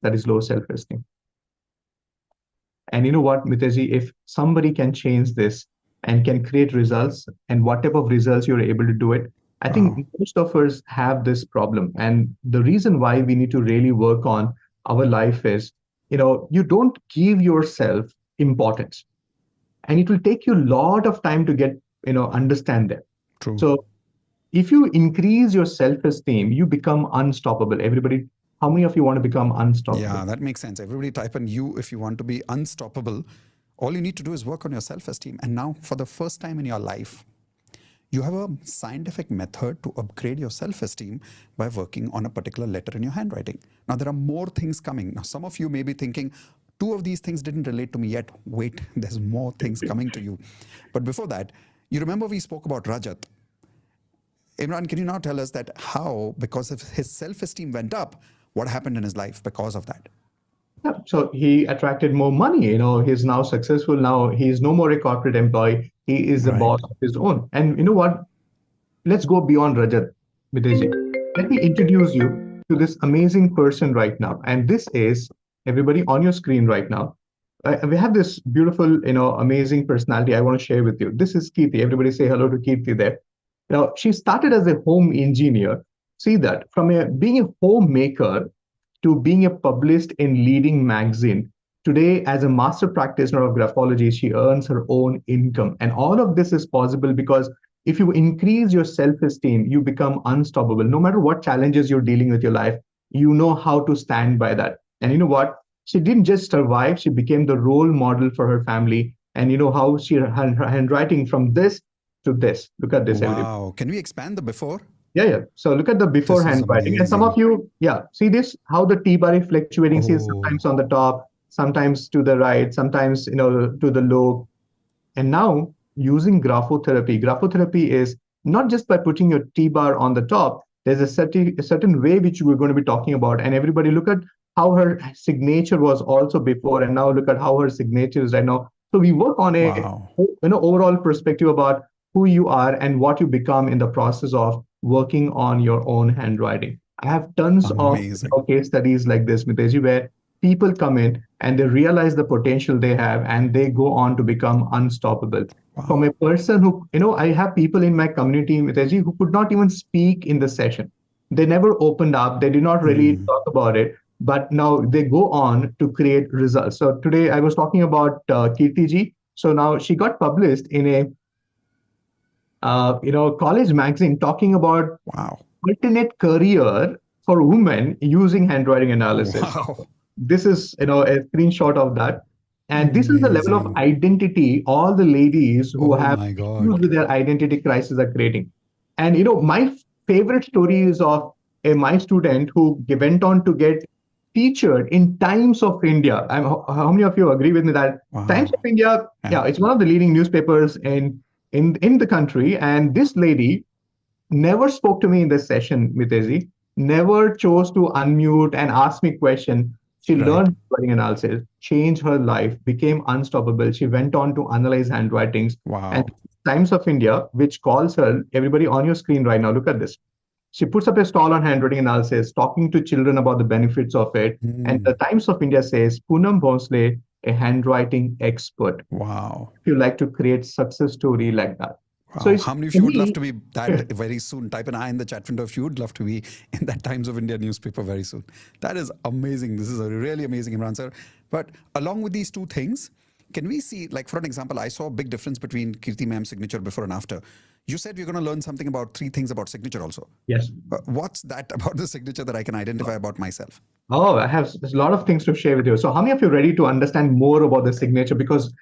That is low self-esteem. And you know what, Miteji, if somebody can change this and can create results, and what type of results you're able to do it, I think Wow. most of us have this problem. And the reason why we need to really work on our life is, you don't give yourself importance. And it will take you a lot of time to get, understand that. True. So if you increase your self-esteem, you become unstoppable. Everybody, how many of you want to become unstoppable? Yeah, that makes sense. Everybody type in you if you want to be unstoppable. All you need to do is work on your self-esteem. And now, for the first time in your life, you have a scientific method to upgrade your self-esteem by working on a particular letter in your handwriting. Now, there are more things coming. Now, some of you may be thinking, two of these things didn't relate to me yet. Wait, there's more things coming to you. But before that, you remember we spoke about Rajat. Imran, can you now tell us that how, because of his self-esteem went up, what happened in his life because of that? Yeah, so he attracted more money. He's now successful. Now he's no more a corporate employee. He is the Right. boss of his own. And you know what? Let's go beyond Rajat, Mitesh. Let me introduce you to this amazing person right now. And this is everybody on your screen right now. We have this beautiful, amazing personality I want to share with you. This is Kirti. Everybody say hello to Kirti there. She started as a home engineer. See that from being a homemaker to being a published in leading magazine. Today, as a master practitioner of graphology, she earns her own income. And all of this is possible because if you increase your self-esteem, you become unstoppable. No matter what challenges you're dealing with your life, you know how to stand by that. And you know what? She didn't just survive, she became the role model for her family. And you know how her handwriting from this to this. Look at this, everybody. Wow. Can we expand the before? Yeah. So look at the before This is handwriting. And some of amazing. you, yeah, see this, how the T-bar is fluctuating. See, sometimes Oh, on the top, sometimes to the right, sometimes, to the low. And now using graphotherapy. Graphotherapy is not just by putting your T-bar on the top, there's a certain way which we're going to be talking about. And everybody look at how her signature was also before, and now look at how her signature is right now. So we work on a wow. overall perspective about who you are and what you become in the process of working on your own handwriting. I have tons of Amazing. case studies like this, Mitesh, where people come in and they realize the potential they have and they go on to become unstoppable. From a Wow. person who, I have people in my community, Mitesh, who could not even speak in the session. They never opened up. They did not really talk about it. but now they go on to create results. So today I was talking about Kirti ji. So now she got published in a college magazine talking about Wow. alternate career for women using handwriting analysis. Wow. This is a screenshot of that, and this is the level of Amazing. identity all the ladies who Oh have my issues God. with their identity crisis are creating. And my favorite story is of my student who went on to get featured in Times of India. How many of you agree with me that Times Wow. of India, Yeah. yeah, it's one of the leading newspapers in the country, and this lady never spoke to me in this session, Mitezi, never chose to unmute and ask me question. She Right. learned writing analysis, changed her life, became unstoppable. She went on to analyze handwritings. And Wow. Times of India, which calls her, everybody on your screen right now, look at this. She puts up a stall on handwriting analysis, talking to children about the benefits of it. And the Hmm. Times of India says, Poonam Bhonsle, a handwriting expert. Wow. If you like to create success story like that. So Wow. it's How many of for you would love me, to be that very soon? Type an I in the chat window if you would love to be in that Times of India newspaper very soon. That is amazing. This is a really amazing, Imran sir. But along with these two things, can we see, like for an example, I saw a big difference between Kirti ma'am's signature before and after. You said we're going to learn something about three things about signature also. yes. What's that about the signature that I can identify about myself? Oh, I have a lot of things to share with you. So, how many of you are ready to understand more about the signature? Because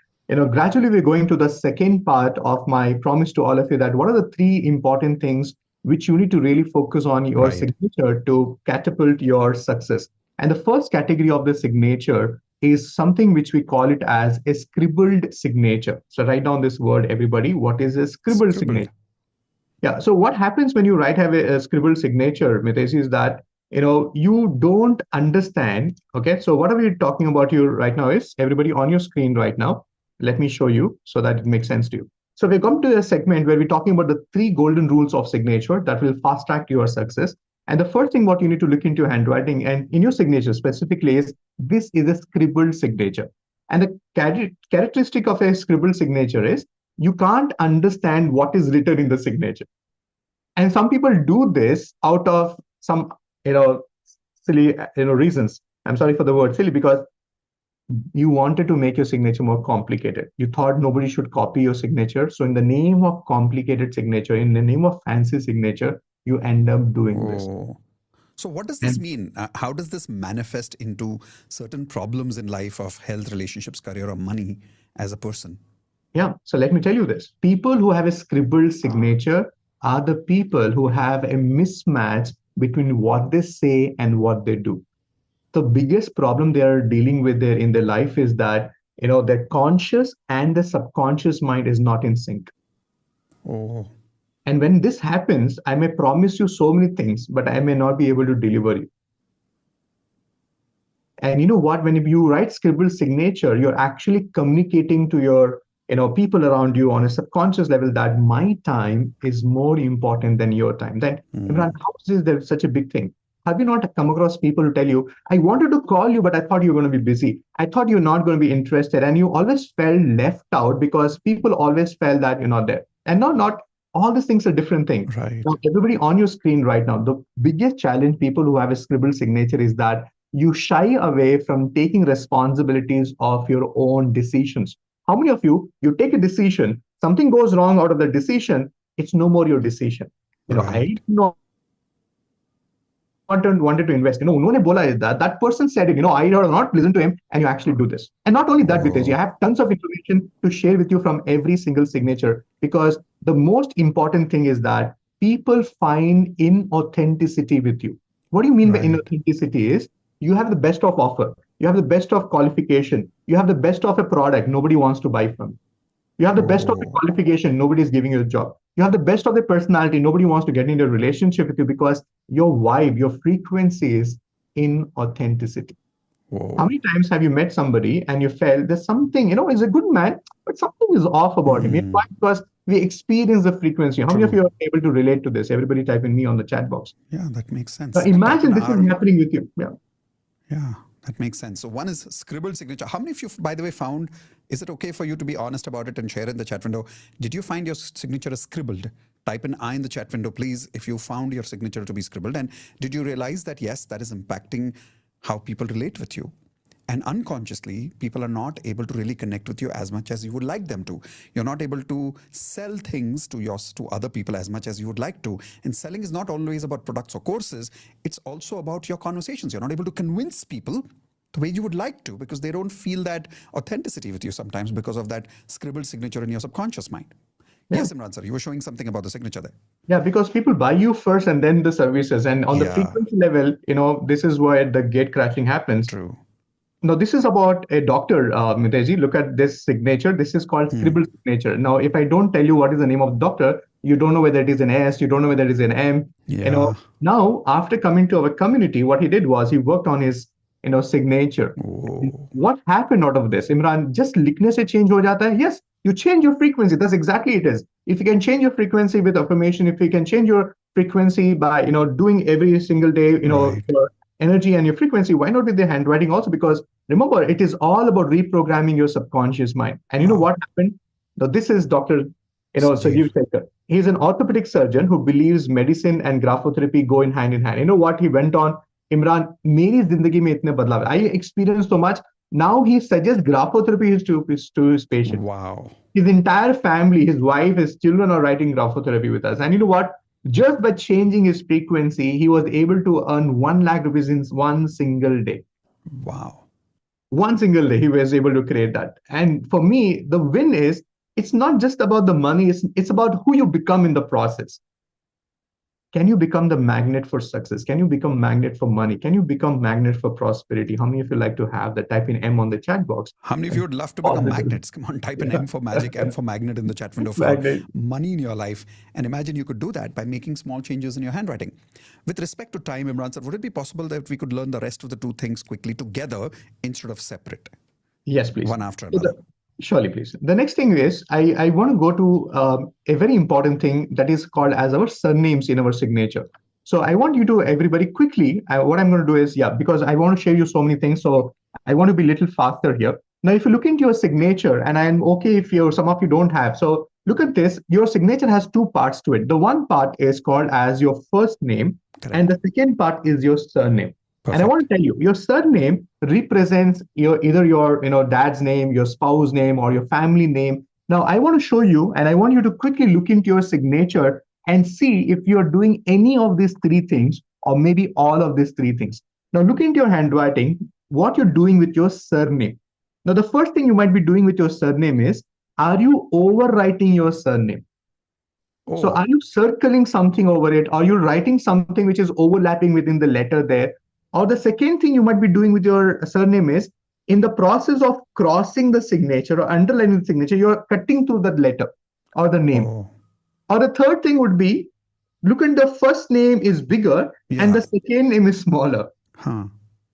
gradually we're going to the second part of my promise to all of you that what are the three important things which you need to really focus on your Right. signature to catapult your success. And the first category of the signature is something which we call it as a scribbled signature. So, write down this word, everybody. What is a scribbled Scribbled. signature? Yeah. So what happens when you have a scribbled signature, Mitesh, is that you don't understand. Okay. So what are we talking about here right now is everybody on your screen right now. Let me show you so that it makes sense to you. So we come to a segment where we're talking about the three golden rules of signature that will fast track your success. And the first thing what you need to look into handwriting and in your signature specifically is this is a scribbled signature. And the characteristic of a scribbled signature is you can't understand what is written in the signature. And some people do this out of some, silly, reasons. I'm sorry for the word silly because you wanted to make your signature more complicated. You thought nobody should copy your signature. So in the name of complicated signature, in the name of fancy signature, you end up doing this. Oh. So what does this And mean? How does this manifest into certain problems in life of health, relationships, career, or money as a person? yeah, so let me tell you this. People who have a scribbled signature are the people who have a mismatch between what they say and what they do. The biggest problem they are dealing with there in their life is that their conscious and the subconscious mind is not in sync. Oh, And when this happens, I may promise you so many things, but I may not be able to deliver you. And you know what? When you write scribbled signature, you're actually communicating to your people around you on a subconscious level that my time is more important than your time. Then Imran, how is there such a big thing? Have you not come across people who tell you, I wanted to call you, but I thought you were going to be busy. I thought you're not going to be interested. And you always felt left out because people always felt that you're not there. And no, not all these things are different things. right. Now, everybody on your screen right now, the biggest challenge people who have a scribbled signature is that you shy away from taking responsibilities of your own decisions. How many of you take a decision, something goes wrong out of the decision, it's no more your decision. I Right. know wanted to invest. उन्होंने बोला is that person said it. I have not listened to him, and you actually do this. And not only that, Vitesh, Oh, I have tons of information to share with you from every single signature because the most important thing is that people find inauthenticity with you. What do you mean by right. inauthenticity is you have the best of offer, you have the best of qualification, you have the best of a product nobody wants to buy from. You have the best of the Oh, qualification, nobody is giving you a job. You have the best of the personality, nobody wants to get into a relationship with you because your vibe, your frequency is in authenticity. How whoa. many times have you met somebody and you felt there's something, he's a good man, but something is off about him? Why? Because we experience the frequency. How many of True. you are able to relate to this? Everybody type in me on the chat box. Yeah, that makes Now sense. Type imagine in this is R. happening with you. Yeah. Yeah, that makes sense. So one is scribbled signature. How many of you, by the way, found, is it okay for you to be honest about it and share in the chat window? Did you find your signature is scribbled? Type in I in the chat window, please, if you found your signature to be scribbled. And did you realize that, yes, that is impacting how people relate with you. And unconsciously, people are not able to really connect with you as much as you would like them to. You're not able to sell things to other people as much as you would like to. And selling is not always about products or courses. It's also about your conversations. You're not able to convince people the way you would like to because they don't feel that authenticity with you sometimes because of that scribbled signature in your subconscious mind. Yeah. Yes, Imran sir, you were showing something about the signature there. Yeah, because people buy you first and then the services. And on the Yeah. frequency level, this is where the gate crashing happens. True. Now, this is about a doctor, Mitesh. Look at this signature. This is called scribble signature. Now, if I don't tell you what is the name of the doctor, you don't know whether it is an S, you don't know whether it is an M. Yeah. Now, after coming to our community, what he did was he worked on his, signature. Whoa. What happened out of this, Imran? Just likhne se change ho jata hai? Yes, you change your frequency. That's exactly it is. If you can change your frequency with affirmation, if you can change your frequency by, doing every single day, Right. your energy and your frequency, why not with the handwriting also? Because remember, it is all about reprogramming your subconscious mind. And you know what happened? Now, this is Dr. Sanjeev Shekhar. He's an orthopedic surgeon who believes medicine and graphotherapy go in hand. You know what he went on? Imran, मेरी जिंदगी में इतने बदलाव. I experienced so much. Now he suggests graphotherapy to his patient. Wow. His entire family, his wife, his children are writing graphotherapy with us. And you know what? Just by changing his frequency, he was able to earn 1 lakh rupees in one single day. Wow. One single day, he was able to create that. And for me, the win is it's not just about the money, it's about who you become in the process. Can you become the magnet for success? Can you become magnet for money? Can you become magnet for prosperity? How many of you like to have that? Type in M on the chat box. How many of you would love to become magnets? Come on, type in M for magic, M for magnet in the chat window for Magnet. money in your life. And imagine you could do that by making small changes in your handwriting. With respect to time, Imran sir, would it be possible that we could learn the rest of the two things quickly together instead of separate? Yes, please. One after another. Surely, please. The next thing is I want to go to a very important thing that is called as our surnames in our signature. So I want you to, everybody, quickly, what I'm going to do is, because I want to share you so many things, so I want to be a little faster here. Now, if you look into your signature, and I'm okay if some of you don't have, so look at this, your signature has two parts to it. The one part is called as your first name, and the second part is your surname. Perfect. And I want to tell you, your surname represents either your dad's name, your spouse name, or your family name. Now, I want to show you, and I want you to quickly look into your signature and see if you're doing any of these three things, or maybe all of these three things. Now, look into your handwriting, what you're doing with your surname. Now, the first thing you might be doing with your surname is, are you overwriting your surname? Oh. So are you circling something over it? Are you writing something which is overlapping within the letter there? Or the second thing you might be doing with your surname is, in the process of crossing the signature or underlining the signature, you're cutting through that letter or the name. Oh. Or the third thing would be, look at the first name is bigger and the second name is smaller. Huh.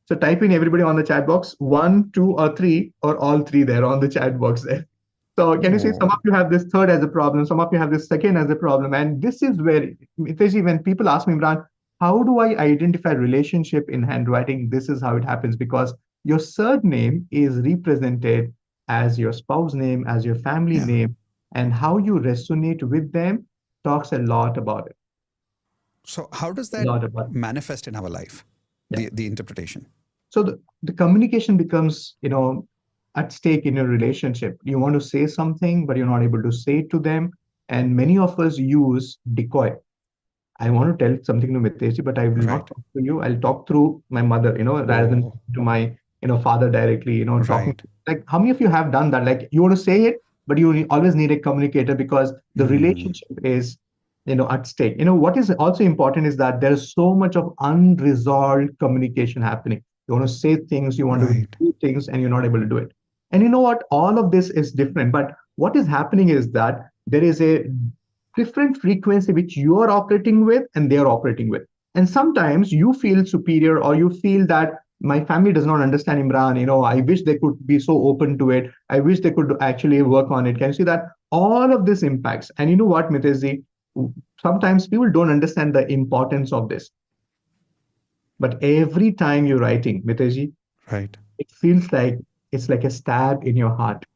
So type in, everybody, on the chat box, 1, 2, or 3, or all three there on the chat box there. So can you see, some of you have this third as a problem, some of you have this second as a problem. And this is where, Mitesh, when people ask me, Imran, how do I identify relationship in handwriting? This is how it happens, because your surname is represented as your spouse name, as your family name, and how you resonate with them talks a lot about it. So how does that manifest in our life, the interpretation? So the communication becomes, at stake in your relationship. You want to say something, but you're not able to say it to them. And many of us use decoy. I want to tell something to Mitesh, but I will not talk to you. I'll talk through my mother, rather than to my, father directly, talking. Like, how many of you have done that? Like, you want to say it, but you always need a communicator because the relationship is, at stake. What is also important is that there's so much of unresolved communication happening. You want to say things, you want to do things, and you're not able to do it. And you know what? All of this is different. But what is happening is that there is a different frequency which you are operating with and they are operating with. And sometimes you feel superior, or you feel that my family does not understand Imran. I wish they could be so open to it. I wish they could actually work on it. Can you see that? All of this impacts. And you know what, Mitesh, sometimes people don't understand the importance of this. But every time you're writing, Mitesh, it feels like it's like a stab in your heart.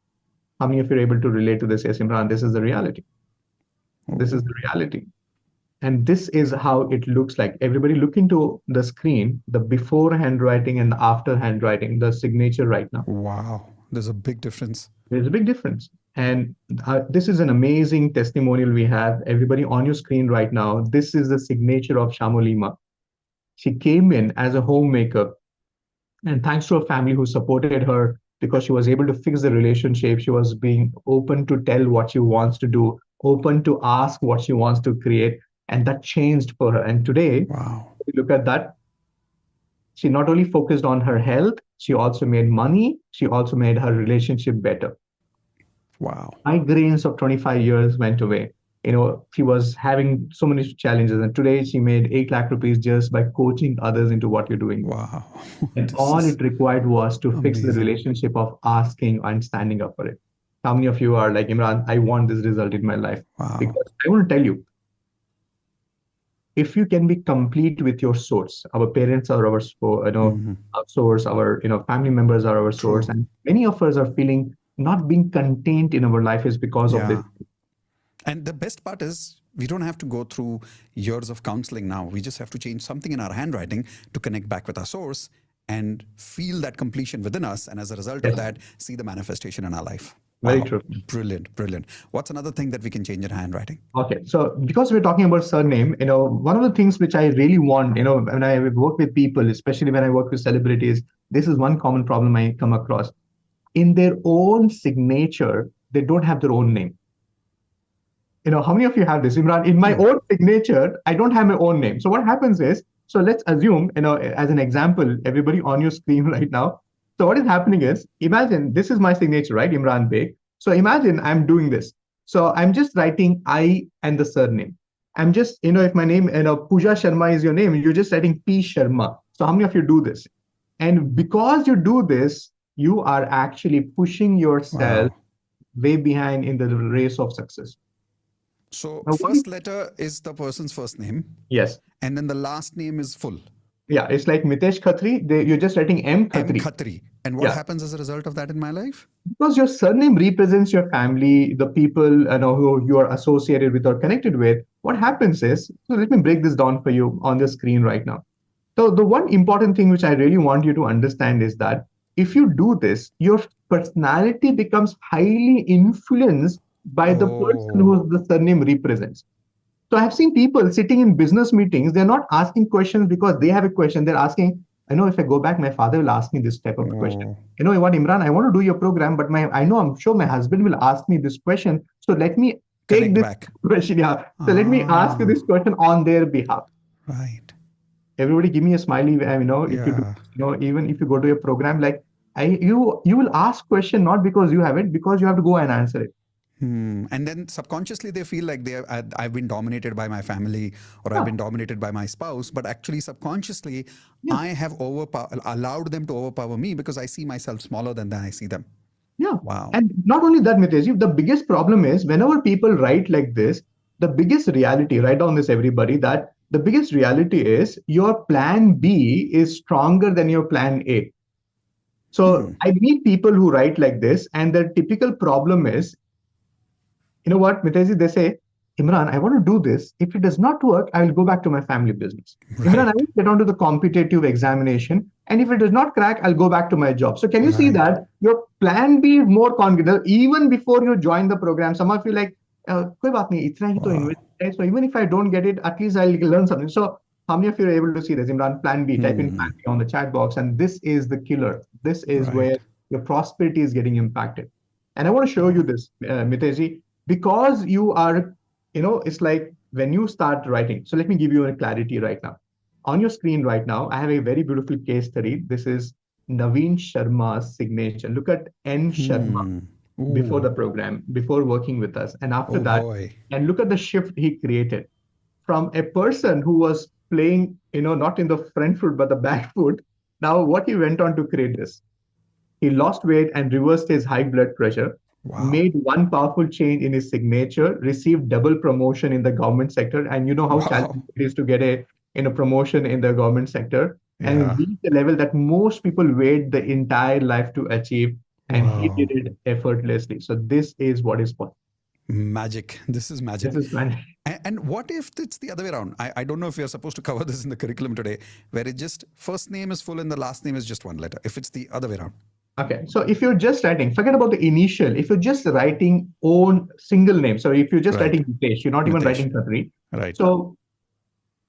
How many of you are able to relate to this? Yes, Imran, this is the reality. This is the reality. And this is how it looks like. Everybody look into the screen, the before handwriting and the after handwriting, the signature right now. Wow, there's a big difference. There's a big difference. And this is an amazing testimonial we have. Everybody on your screen right now, this is the signature of Shamolima. She came in as a homemaker, and thanks to her family who supported her because she was able to fix the relationship. She was being open to tell what she wants to do, open to ask what she wants to create. And that changed for her. And today, Wow. look at that. She not only focused on her health, she also made money. She also made her relationship better. Wow. Migraines of 25 years went away. She was having so many challenges, and today she made 8 lakh rupees just by coaching others into what you're doing. Wow. And This all is it required was to fix the amazing. relationship of asking and standing up for it. How many of you are like, Imran, I want this result in my life? Wow. Because I want to tell you, if you can be complete with your source, our parents are our our source, our family members are our source, True. and many of us are feeling not being contained in our life is because of this. And the best part is we don't have to go through years of counseling now. We just have to change something in our handwriting to connect back with our source and feel that completion within us. And as a result of that, see the manifestation in our life. Very Wow. true. Brilliant, brilliant. What's another thing that we can change in handwriting? Okay, so because we're talking about surname, one of the things which I really want, when I work with people, especially when I work with celebrities, this is one common problem I come across. In their own signature, they don't have their own name. How many of you have this? Imran, in my own signature, I don't have my own name. So what happens is, so let's assume, as an example, everybody on your screen right now. So what is happening is, imagine this is my signature, right? Imran Baig. So imagine I'm doing this. So I'm just writing I and the surname. I'm just, if my name, Pooja Sharma is your name, you're just writing P Sharma. So how many of you do this? And because you do this, you are actually pushing yourself way behind in the race of success. So Now, first letter is the person's first name. Yes. And then the last name is full. Yeah, it's like Mitesh Khatri. You're just writing M M. Khatri. Khatri. And what happens as a result of that in my life? Because your surname represents your family, the people who you are associated with or connected with. What happens is, so let me break this down for you on the screen right now. So the one important thing which I really want you to understand is that if you do this, your personality becomes highly influenced by the person who the surname represents. So I've seen people sitting in business meetings, they're not asking questions because they have a question. They're asking, I know if I go back, my father will ask me this type of question. You know what, Imran, I want to do your program, but I'm sure my husband will ask me this question. So let me take this question. Yeah. So let me ask you this question on their behalf. Right. Everybody give me a smiley. If you do, even if you go to a program, like you will ask question not because you have it, because you have to go and answer it. And then subconsciously they feel like I've been dominated by my family or I've been dominated by my spouse, but actually subconsciously I have allowed them to overpower me because I see myself smaller than I see them. Yeah. Wow. And not only that, Mitesh, the biggest problem is whenever people write like this, the biggest reality, write down this everybody, that the biggest reality is your plan B is stronger than your plan A. So I meet people who write like this, and the typical problem is, you know what, Mitesh, they say, Imran, I want to do this. If it does not work, I will go back to my family business. Right. Imran, I will get onto the competitive examination. And if it does not crack, I'll go back to my job. So can you see that your plan B is more confident even before you join the program? Some of you like, koi baat nahi, itna hi to invest hai. So even if I don't get it, at least I'll learn something. So how many of you are able to see this? Imran, plan B, type in plan B on the chat box. And this is the killer. This is where your prosperity is getting impacted. And I want to show you this, Mitesh, because you are, it's like when you start writing. So let me give you a clarity right now. On your screen right now, I have a very beautiful case study. This is Naveen Sharma's signature. Look at N. Sharma before the program, before working with us. And after that, and look at the shift he created from a person who was playing, not in the front foot, but the back foot. Now, what he went on to create this. He lost weight and reversed his high blood pressure. Made one powerful change in his signature, received double promotion in the government sector. And you know how challenging it is to get a promotion in the government sector, and reach the level that most people wait the entire life to achieve. And he did it effortlessly. So this is what is possible. Magic. This is magic. This is magic. And what if it's the other way around? I don't know if we are supposed to cover this in the curriculum today, where it just first name is full and the last name is just one letter. If it's the other way around. Okay, so if you're just writing, forget about the initial. If you're just writing own single name, so if you're just writing Mitesh, you're not even Mitesh. writing Khatri. Right. So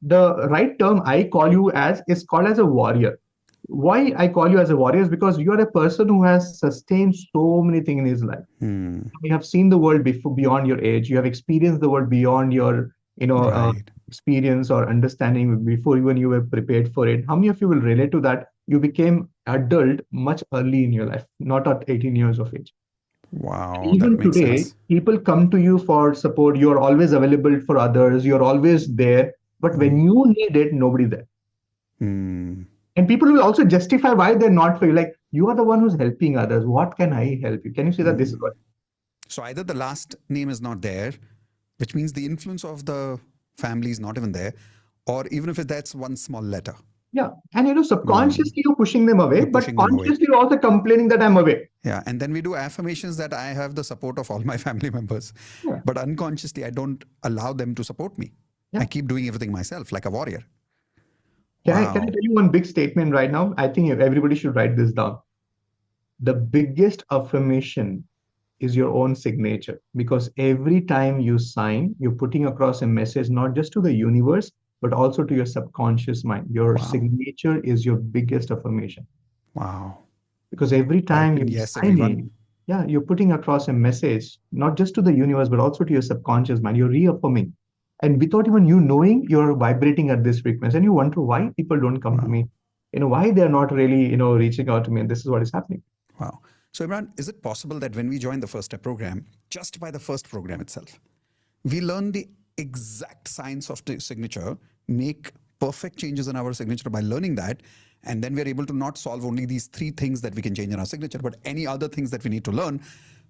the right term I call you as is called as a warrior. Why I call you as a warrior is because you are a person who has sustained so many things in his life. You have seen the world beyond your age. You have experienced the world beyond your, experience or understanding before even you were prepared for it. How many of you will relate to that? You became adult much early in your life, not at 18 years of age. Wow. Even that makes today, sense. people come to you for support. You're always available for others. You're always there. But when you need it, nobody's there. And people will also justify why they're not for you. Like, you are the one who's helping others. What can I help you? Can you say that this is what? So either the last name is not there, which means the influence of the family is not even there, or even if that's one small letter. Yeah. And subconsciously you're pushing them away, but pushing them away. consciously you're also complaining that I'm away. Yeah. And then we do affirmations that I have the support of all my family members. Yeah. But unconsciously, I don't allow them to support me. Yeah. I keep doing everything myself, like a warrior. Can I tell you one big statement right now? I think everybody should write this down. The biggest affirmation is your own signature, because every time you sign, you're putting across a message, not just to the universe, but also to your subconscious mind. Your signature is your biggest affirmation. Wow. Because every time you sign in, you're putting across a message, not just to the universe, but also to your subconscious mind. You're reaffirming. And without even you knowing, you're vibrating at this frequency. And you wonder why people don't come to me, why they're not really, reaching out to me. And this is what is happening. Wow. So Imran, is it possible that when we join the first step program, just by the first program itself, we learn the exact science of the signature, make perfect changes in our signature by learning that, and then we're able to not solve only these 3 things that we can change in our signature, but any other things that we need to learn?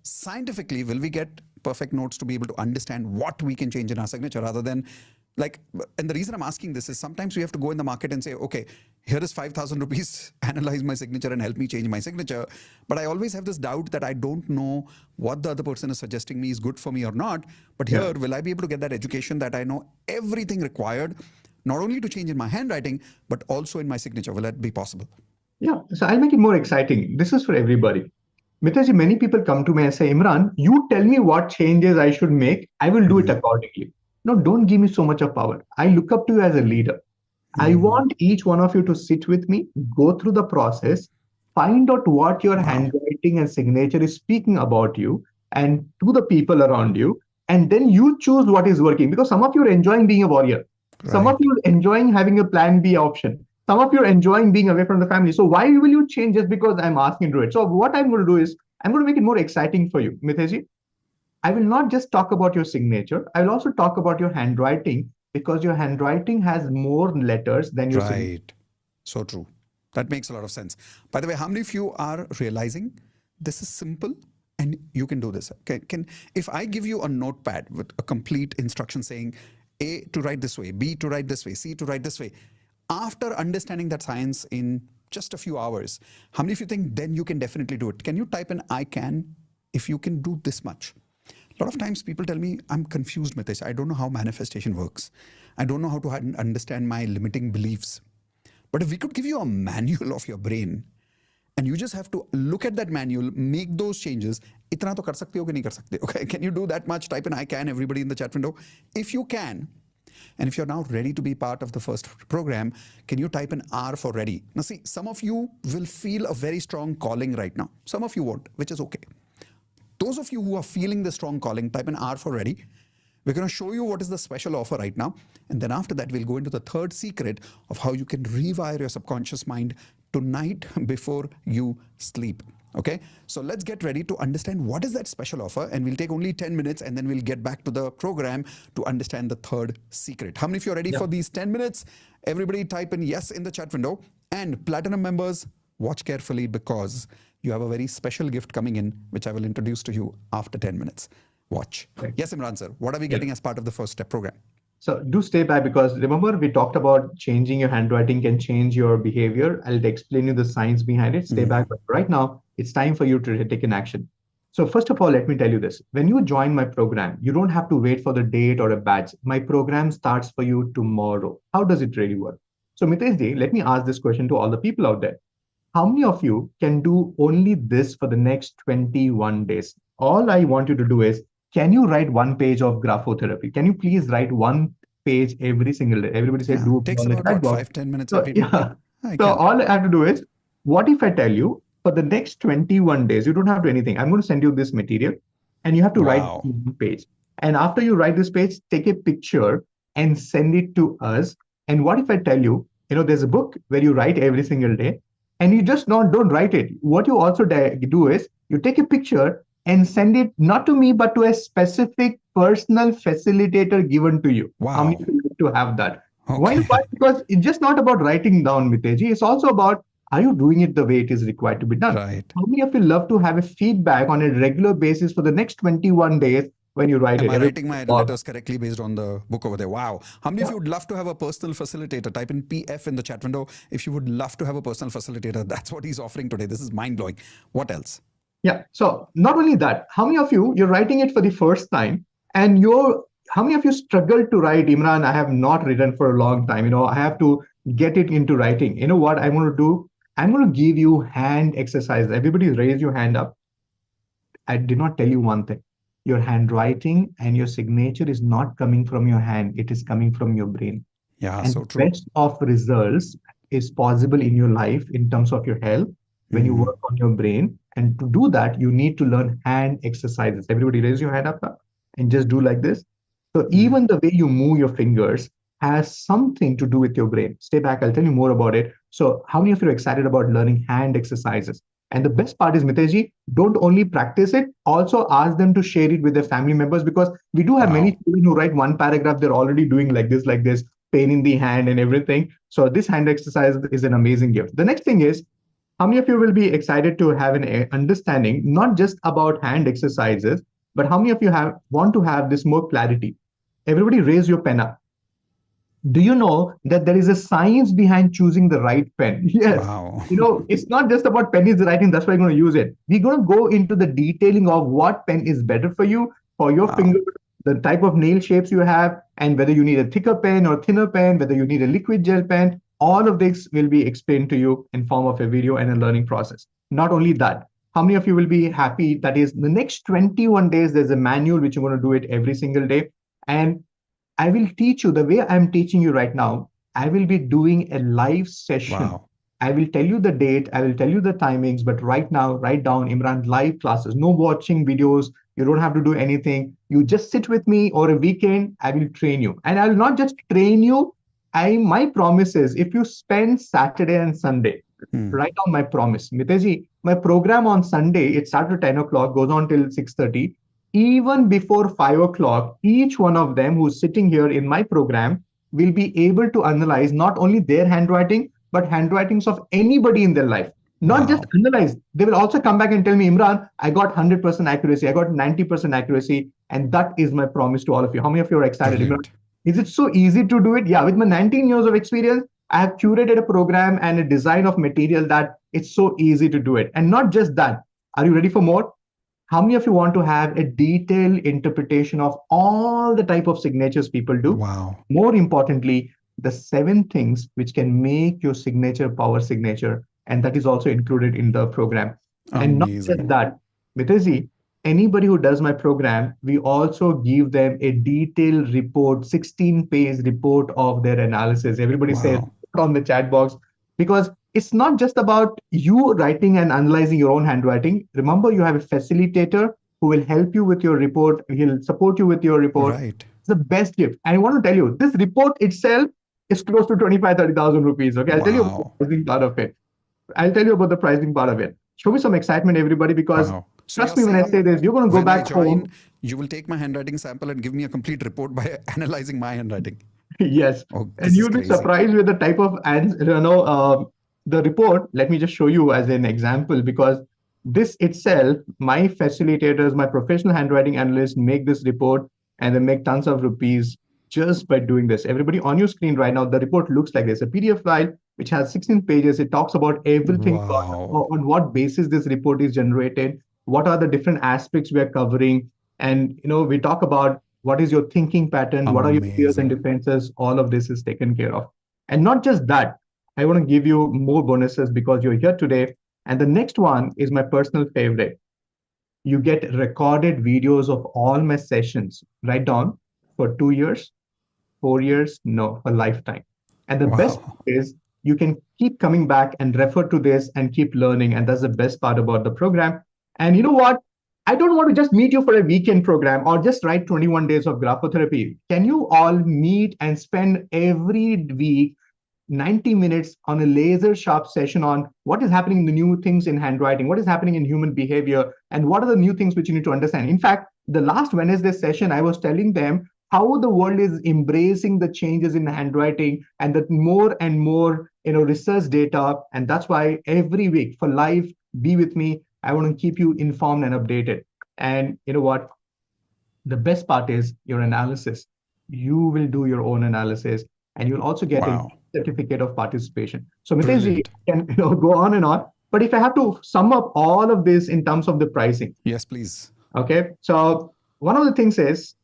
Scientifically, will we get perfect notes to be able to understand what we can change in our signature, rather than and the reason I'm asking this is sometimes we have to go in the market and say, okay, here is 5,000 rupees, analyze my signature and help me change my signature. But I always have this doubt that I don't know what the other person is suggesting me is good for me or not. But here, will I be able to get that education that I know everything required, not only to change in my handwriting, but also in my signature? Will that be possible? Yeah. So I'll make it more exciting. This is for everybody. Mitesh, many people come to me and say, Imran, you tell me what changes I should make. I will do it accordingly. No, don't give me so much of power. I look up to you as a leader. I want each one of you to sit with me, go through the process, find out what your handwriting and signature is speaking about you and to the people around you. And then you choose what is working, because some of you are enjoying being a warrior. Right. Some of you are enjoying having a plan B option. Some of you are enjoying being away from the family. So why will you change just because I'm asking to do it? So what I'm going to do is I'm going to make it more exciting for you, Mitesh. I will not just talk about your signature. I will also talk about your handwriting, because your handwriting has more letters than your signature. Right. So true. That makes a lot of sense. By the way, how many of you are realizing this is simple and you can do this? Okay. If I give you a notepad with a complete instruction saying A to write this way, B to write this way, C to write this way, after understanding that science in just a few hours, how many of you think then you can definitely do it? Can you type in I can if you can do this much? A lot of times people tell me, I'm confused, Mitesh. I don't know how manifestation works. I don't know how to understand my limiting beliefs. But if we could give you a manual of your brain, and you just have to look at that manual, make those changes, itna to kar sakte ho ki nahi kar sakte? Okay, can you do that much? Type in I can, everybody in the chat window. If you can, and if you're now ready to be part of the first program, can you type in R for ready? Now see, some of you will feel a very strong calling right now. Some of you won't, which is okay. Those of you who are feeling the strong calling, type in R for ready. We're going to show you what is the special offer right now. And then after that, we'll go into the third secret of how you can rewire your subconscious mind tonight before you sleep. Okay, so let's get ready to understand what is that special offer, and we'll take only 10 minutes and then we'll get back to the program to understand the third secret. How many of you are ready for these 10 minutes? Everybody type in yes in the chat window. And Platinum members, watch carefully, because you have a very special gift coming in, which I will introduce to you after 10 minutes. Watch. Right. Yes, Imran sir, what are we getting as part of the first step program? So do stay back, because remember we talked about changing your handwriting can change your behavior. I'll explain you the science behind it. Stay back. But right now, it's time for you to take an action. So first of all, let me tell you this. When you join my program, you don't have to wait for the date or a badge. My program starts for you tomorrow. How does it really work? So Mitesh ji, let me ask this question to all the people out there. How many of you can do only this for the next 21 days? All I want you to do is, can you write one page of graphotherapy? Can you please write one page every single day? Everybody said, Yeah, do it takes on the about chat what, box. 5-10 minutes So, every day. yeah. I So can. all I have to do is, what if I tell you for the next 21 days, you don't have to do anything. I'm going to send you this material and you have to write Wow. one page. And after you write this page, take a picture and send it to us. And what if I tell you, there's a book where you write every single day and you just don't write it. What you also do is you take a picture and send it not to me, but to a specific personal facilitator given to you. How many Wow. of you like to have that? Why Okay. not? Because it's just not about writing down, Miteji. It's also about, are you doing it the way it is required to be done? Right. How many of you love to have a feedback on a regular basis for the next 21 days when you write Am it? I writing my letters correctly based on the book over there? Wow. How many of you would love to have a personal facilitator? Type in PF in the chat window if you would love to have a personal facilitator. That's what he's offering today. This is mind blowing. What else? Yeah. So not only that, how many of you're writing it for the first time and how many of you struggle to write, Imran? I have not written for a long time. I have to get it into writing. You know what I'm going to do? I'm going to give you hand exercises. Everybody raise your hand up. I did not tell you one thing. Your handwriting and your signature is not coming from your hand. It is coming from your brain. Yeah, And so the true. best of results is possible in your life in terms of your health when you work on your brain. And to do that, you need to learn hand exercises. Everybody raise your hand up and just do like this. So even the way you move your fingers has something to do with your brain. Stay back, I'll tell you more about it. So how many of you are excited about learning hand exercises? And the best part is, Mitesh, don't only practice it, also ask them to share it with their family members, because we do have many Wow. children who write one paragraph, they're already doing like this, pain in the hand and everything. So this hand exercise is an amazing gift. The next thing is, how many of you will be excited to have an understanding, not just about hand exercises, but how many of you want to have this more clarity? Everybody raise your pen up. Do you know that there is a science behind choosing the right pen? Yes. Wow. It's not just about pen is the right thing, that's why you're going to use it. We're going to go into the detailing of what pen is better for you, for your finger, the type of nail shapes you have, and whether you need a thicker pen or thinner pen, whether you need a liquid gel pen. All of this will be explained to you in form of a video and a learning process. Not only that, how many of you will be happy that is the next 21 days, there's a manual which you're going to do it every single day. And I will teach you the way I'm teaching you right now. I will be doing a live session. Wow. I will tell you the date, I will tell you the timings, but right now, write down Imran live classes. No watching videos. You don't have to do anything. You just sit with me or a weekend. I will train you. And I will not just train you. My promise is, if you spend Saturday and Sunday, write down my promise. Miteji, my program on Sunday, it starts at 10 o'clock, goes on till 6:30. Even before 5 o'clock, each one of them who's sitting here in my program will be able to analyze not only their handwriting, but handwritings of anybody in their life. Not just analyze, they will also come back and tell me, Imran, I got 100% accuracy, I got 90% accuracy. And that is my promise to all of you. How many of you are excited, Imran? Is it so easy to do it? Yeah, with my 19 years of experience, I have curated a program and a design of material that it's so easy to do it. And not just that. Are you ready for more? How many of you want to have a detailed interpretation of all the type of signatures people do? Wow. More importantly, the 7 things which can make your signature power signature. And that is also included in the program. And not just Amazing. that, Mitesh, anybody who does my program, we also give them a detailed report, 16-page report of their analysis. Everybody says on the chat box, because it's not just about you writing and analyzing your own handwriting. Remember, you have a facilitator who will help you with your report. He'll support you with your report. Right. It's the best gift. And I want to tell you, this report itself is close to 30,000 rupees. Okay, I'll tell you about the pricing part of it. Show me some excitement, everybody, because So trust you're me when I saying say this, you're going to go when I back join, home. you will take my handwriting sample and give me a complete report by analyzing my handwriting. Yes. Oh, And this is you'll be crazy. surprised with the type of the report. Let me just show you as an example, because this itself, my facilitators, my professional handwriting analysts make this report, and they make tons of rupees just by doing this. Everybody on your screen right now, the report looks like this, a PDF file which has 16 pages. It talks about everything Wow. on what basis this report is generated, what are the different aspects we are covering. And, we talk about what is your thinking pattern, what are your fears and Amazing. defenses. All of this is taken care of. And not just that, I want to give you more bonuses because you're here today. And the next one is my personal favorite. You get recorded videos of all my sessions. Write down for 2 years, 4 years, no, a lifetime. And the best Wow. is you can keep coming back and refer to this and keep learning. And that's the best part about the program. And you know what? I don't want to just meet you for a weekend program or just write 21 days of graphotherapy. Can you all meet and spend every week 90 minutes on a laser sharp session on what is happening in the new things in handwriting, what is happening in human behavior, and what are the new things which you need to understand. In fact, the last Wednesday session, I was telling them how the world is embracing the changes in handwriting and the more and more research data. And that's why every week for life, be with me. I want to keep you informed and updated. And you know what? The best part is your analysis. You will do your own analysis and you'll also get a Wow. certificate of participation. So Mitesh ji Brilliant. can go on and on. But if I have to sum up all of this in terms of the pricing, Yes, please. okay. So one of the things is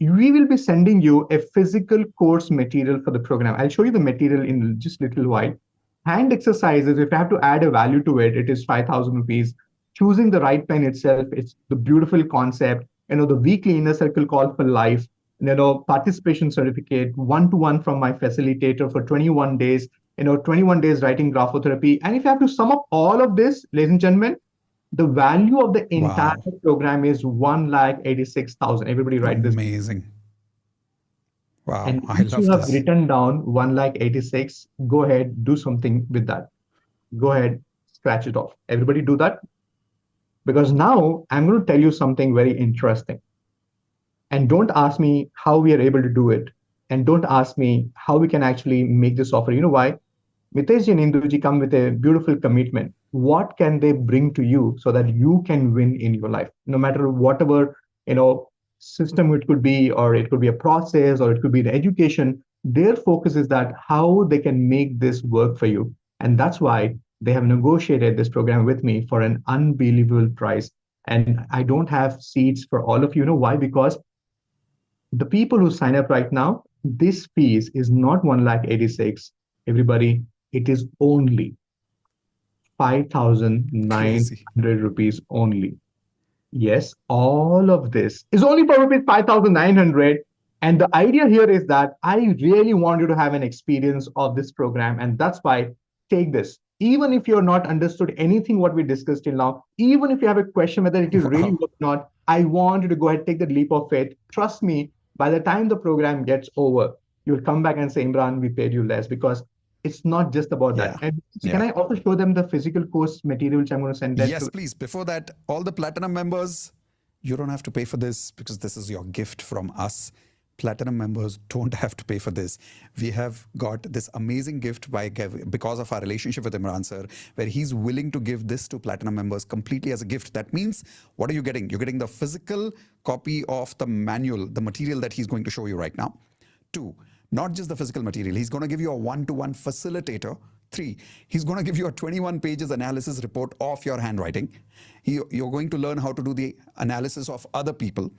we will be sending you a physical course material for the program. I'll show you the material in just a little while. Hand exercises, if I have to add a value to it, it is 5,000 rupees. Choosing the right pen itself, it's the beautiful concept. The weekly inner circle call for life, participation certificate, one-to-one from my facilitator for 21 days, 21 days writing graphotherapy. And if I have to sum up all of this, ladies and gentlemen, the value of the entire Wow. program is 1,86,000. Everybody write this. Amazing. Wow. And I once you love have this. written down 1,86,000, go ahead, do something with that. Go ahead, scratch it off. Everybody do that. Because now I'm going to tell you something very interesting. And don't ask me how we are able to do it. And don't ask me how we can actually make this offer. You know why? Mitesh and Induji come with a beautiful commitment. What can they bring to you so that you can win in your life? No matter whatever, system it could be, or it could be a process, or it could be the education. Their focus is that how they can make this work for you. And that's why they have negotiated this program with me for an unbelievable price. And I don't have seats for all of you. You know why? Because the people who sign up right now, this fees is not 1,86,000. Everybody, it is only 5,900 Crazy. rupees only. Yes, all of this is only for rupees 5,900. And the idea here is that I really want you to have an experience of this program. And that's why take this. Even if you're not understood anything what we discussed till now, even if you have a question whether it is really Wow. or not, I want you to go ahead, take the leap of faith. Trust me, by the time the program gets over, you'll come back and say, Imran, we paid you less, because it's not just about Yeah. that. And can Yeah. I also show them the physical course material, which I'm going to send that Yes, to? please. Before that, all the platinum members, you don't have to pay for this because this is your gift from us. Platinum members don't have to pay for this. We have got this amazing gift because of our relationship with Imran sir, where he's willing to give this to platinum members completely as a gift. That means, what are you getting? You're getting the physical copy of the manual, the material that he's going to show you right now. 2, not just the physical material, he's going to give you a one-to-one facilitator. 3, he's going to give you a 21 pages analysis report of your handwriting. You're going to learn how to do the analysis of other people.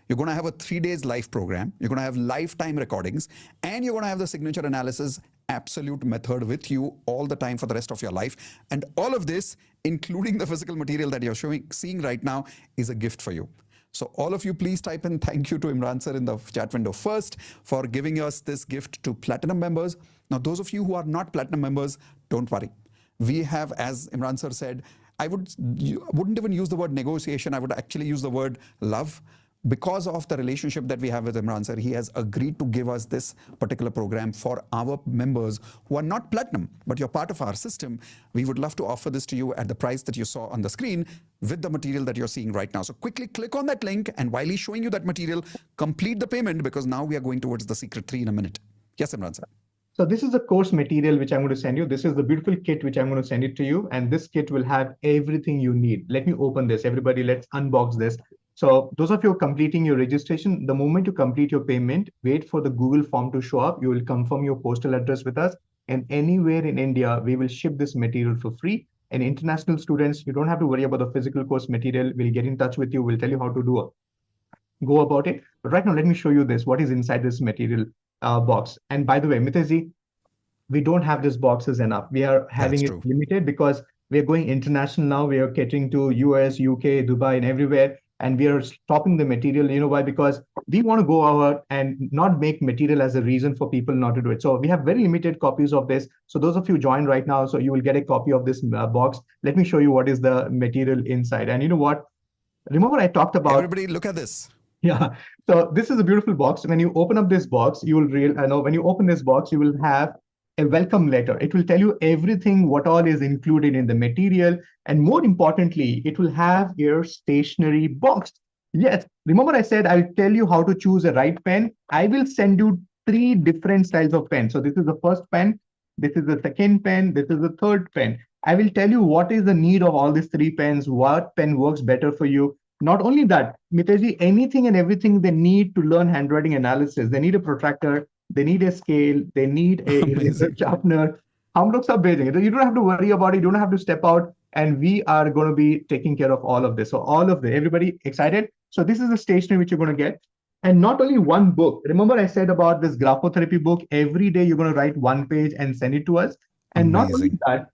You're going to have a 3 days live program. You're going to have lifetime recordings, and you're going to have the signature analysis absolute method with you all the time for the rest of your life. And all of this, including the physical material that you're seeing right now, is a gift for you. So all of you, please type in thank you to Imran sir in the chat window first for giving us this gift to platinum members. Now, those of you who are not platinum members, don't worry. We have, as Imran sir said, I wouldn't even use the word negotiation. I would actually use the word love. Because of the relationship that we have with Imran sir, he has agreed to give us this particular program for our members who are not platinum, but you're part of our system. We would love to offer this to you at the price that you saw on the screen with the material that you're seeing right now. So quickly click on that link, and while he's showing you that material, complete the payment, because now we are going towards the secret 3 in a minute. Yes, Imran sir. So this is the course material which I'm going to send you. This is the beautiful kit which I'm going to send it to you. And this kit will have everything you need. Let me open this. Everybody, let's unbox this. So those of you completing your registration, the moment you complete your payment, wait for the Google form to show up. You will confirm your postal address with us. And anywhere in India, we will ship this material for free. And international students, you don't have to worry about the physical course material. We'll get in touch with you. We'll tell you how to go about it. But right now, let me show you this. What is inside this material box? And by the way, Miteshji, we don't have these boxes enough. We are having That's it true. limited because we are going international now. We are catering to US, UK, Dubai, and everywhere. And we are stopping the material. You know why? Because we want to go out and not make material as a reason for people not to do it. So we have very limited copies of this. So those of you join right now, so you will get a copy of this box. Let me show you what is the material inside. And you know what? Remember I talked about Everybody, look at this. yeah. So this is a beautiful box. When you open up this box, you will I know when you open this box, you will have a welcome letter. It will tell you everything, what all is included in the material. And more importantly, it will have your stationery box. Yes. Remember I said I'll tell you how to choose a right pen. I will send you 3 different styles of pen. So this is the first pen. This is the second pen. This is the third pen. I will tell you what is the need of all these 3 pens, what pen works better for you. Not only that, Miteshji, anything and everything they need to learn handwriting analysis. They need a protractor, they need a scale, they need a eraser Amazing. sharpener. हम लोग सब भेजेंगे. You don't have to worry about it. You don't have to step out. And we are going to be taking care of all of this. So all of the everybody excited. So this is the stationery which you're going to get. And not only one book. Remember I said about this graphotherapy book. Every day you're going to write 1 page and send it to us. And not only Amazing. that,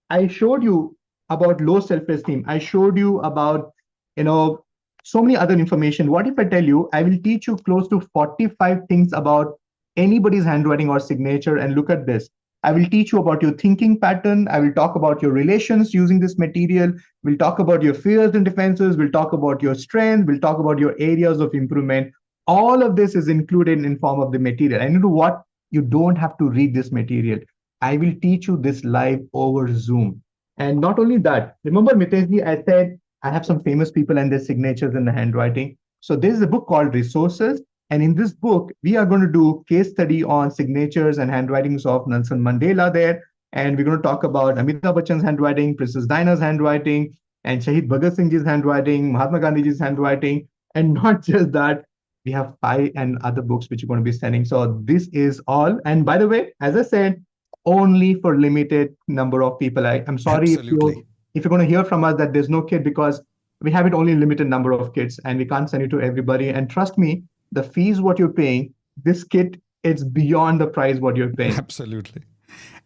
I showed you about low self-esteem. I showed you about, you know, so many other information. What if I tell you, I will teach you close to 45 things about anybody's handwriting or signature, and look at this. I will teach you about your thinking pattern. I will talk about your relations using this material. We'll talk about your fears and defenses. We'll talk about your strength. We'll talk about your areas of improvement. All of this is included in form of the material. And you know what? You don't have to read this material. I will teach you this live over Zoom. And not only that, remember Miteshji, I said I have some famous people and their signatures in the handwriting. So there is a book called Resources. And in this book, we are going to do case study on signatures and handwritings of Nelson Mandela there. And we're going to talk about Amitabh Bachchan's handwriting, Princess Diana's handwriting, and Shahid Bhagat Singh Ji's handwriting, Mahatma Gandhi's handwriting. And not just that, we have 5 and other books which you're going to be sending. So this is all. And by the way, as I said, only for limited number of people. I'm sorry Absolutely. if you're going to hear from us that there's no kid, because we have it only limited number of kids and we can't send it to everybody. And trust me, the fees what you're paying, this kit, it's beyond the price what you're paying. Absolutely.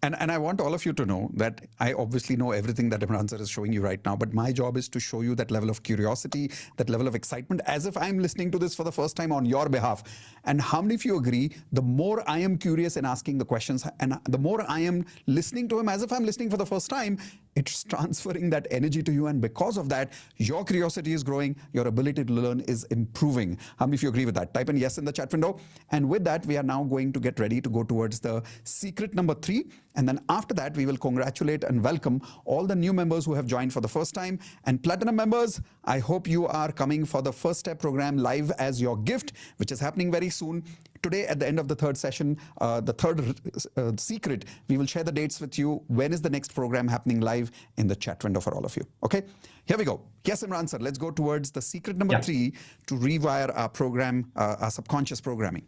And I want all of you to know that I obviously know everything that Imran sir is showing you right now, but my job is to show you that level of curiosity, that level of excitement, as if I'm listening to this for the first time on your behalf. And how many of you agree, the more I am curious in asking the questions and the more I am listening to him as if I'm listening for the first time, it's transferring that energy to you. And because of that, your curiosity is growing, your ability to learn is improving. How many of you agree with that? Type in yes in the chat window. And with that, we are now going to get ready to go towards the secret number 3. And then after that, we will congratulate and welcome all the new members who have joined for the first time. And Platinum members, I hope you are coming for the First Step program live as your gift, which is happening very soon. Today, at the end of the third session, the third secret, we will share the dates with you. When is the next program happening live in the chat window for all of you? Okay, here we go. Yes, Imran sir, let's go towards the secret number 3 to rewire our program, our subconscious programming.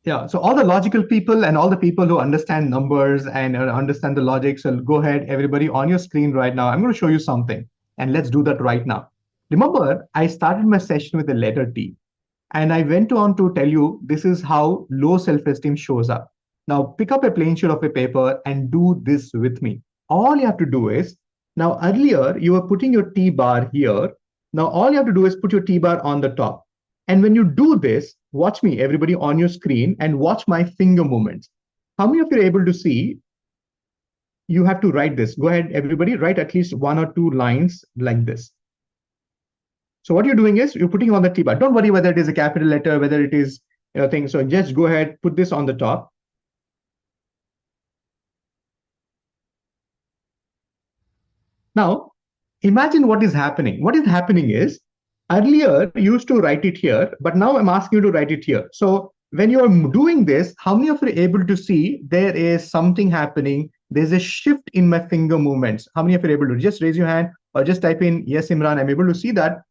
Yeah, so all the logical people and all the people who understand numbers and understand the logic, so go ahead, everybody on your screen right now. I'm going to show you something, and let's do that right now. Remember, I started my session with the letter T, and I went on to tell you this is how low self-esteem shows up. Now, pick up a plain sheet of a paper and do this with me. All you have to do is, now earlier you were putting your T bar here. Now, all you have to do is put your T bar on the top. And when you do this, watch me, everybody on your screen, and watch my finger movements. How many of you are able to see? You have to write this. Go ahead, everybody, write at least 1 or 2 lines like this. So what you're doing is you're putting on the T-bar. Don't worry whether it is a capital letter, whether it is thing. So just go ahead, put this on the top. Now, imagine what is happening. What is happening is, earlier you used to write it here, but now I'm asking you to write it here. So when you're doing this, how many of you are able to see there is something happening? There's a shift in my finger movements. How many of you are able to just raise your hand or just type in, yes, Imran, I'm able to see that.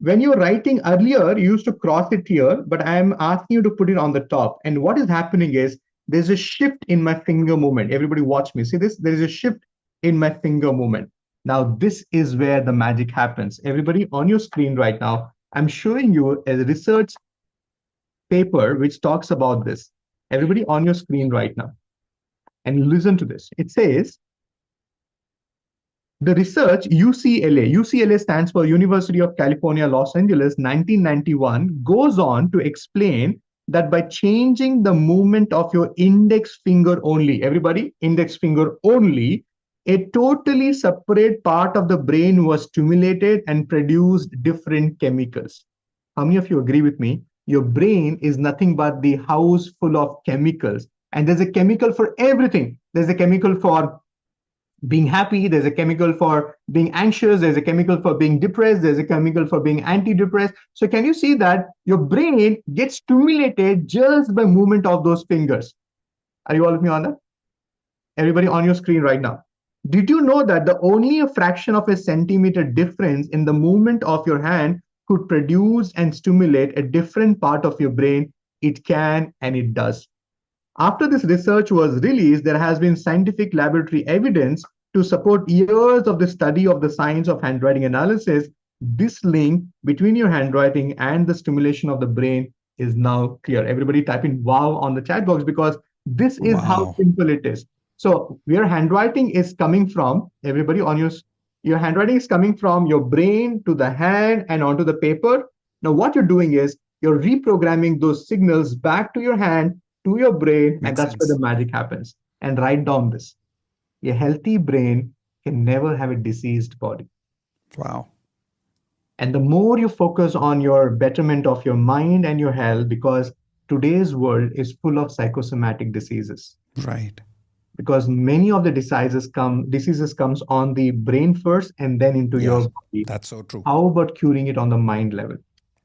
When you're writing earlier, you used to cross it here, but I'm asking you to put it on the top. And what is happening is there's a shift in my finger movement. Everybody watch me. See this? There is a shift in my finger movement. Now, this is where the magic happens. Everybody on your screen right now, I'm showing you a research paper which talks about this. Everybody on your screen right now, and listen to this. It says, the research UCLA stands for University of California, Los Angeles, 1991, goes on to explain that by changing the movement of your index finger only, everybody, index finger only, a totally separate part of the brain was stimulated and produced different chemicals. How many of you agree with me? Your brain is nothing but the house full of chemicals. And there's a chemical for everything. There's a chemical for being happy, there's a chemical for being anxious, there's a chemical for being depressed, there's a chemical for being antidepressed. So can you see that your brain gets stimulated just by movement of those fingers? Are you all with me on that? Everybody on your screen right now. Did you know that the only a fraction of a centimeter difference in the movement of your hand could produce and stimulate a different part of your brain? It can, and it does. After this research was released, there has been scientific laboratory evidence to support years of the study of the science of handwriting analysis. This link between your handwriting and the stimulation of the brain is now clear. Everybody type in wow on the chat box, because this is how simple it is. So your handwriting is coming from, everybody on your handwriting is coming from your brain to the hand and onto the paper. Now what you're doing is you're reprogramming those signals back to your hand, to your brain, and that's where the magic happens. And write down this. A healthy brain can never have a diseased body. Wow. And the more you focus on your betterment of your mind and your health, because today's world is full of psychosomatic diseases. Right. Because many of the diseases comes on the brain first and then into your body. That's so true. How about curing it on the mind level?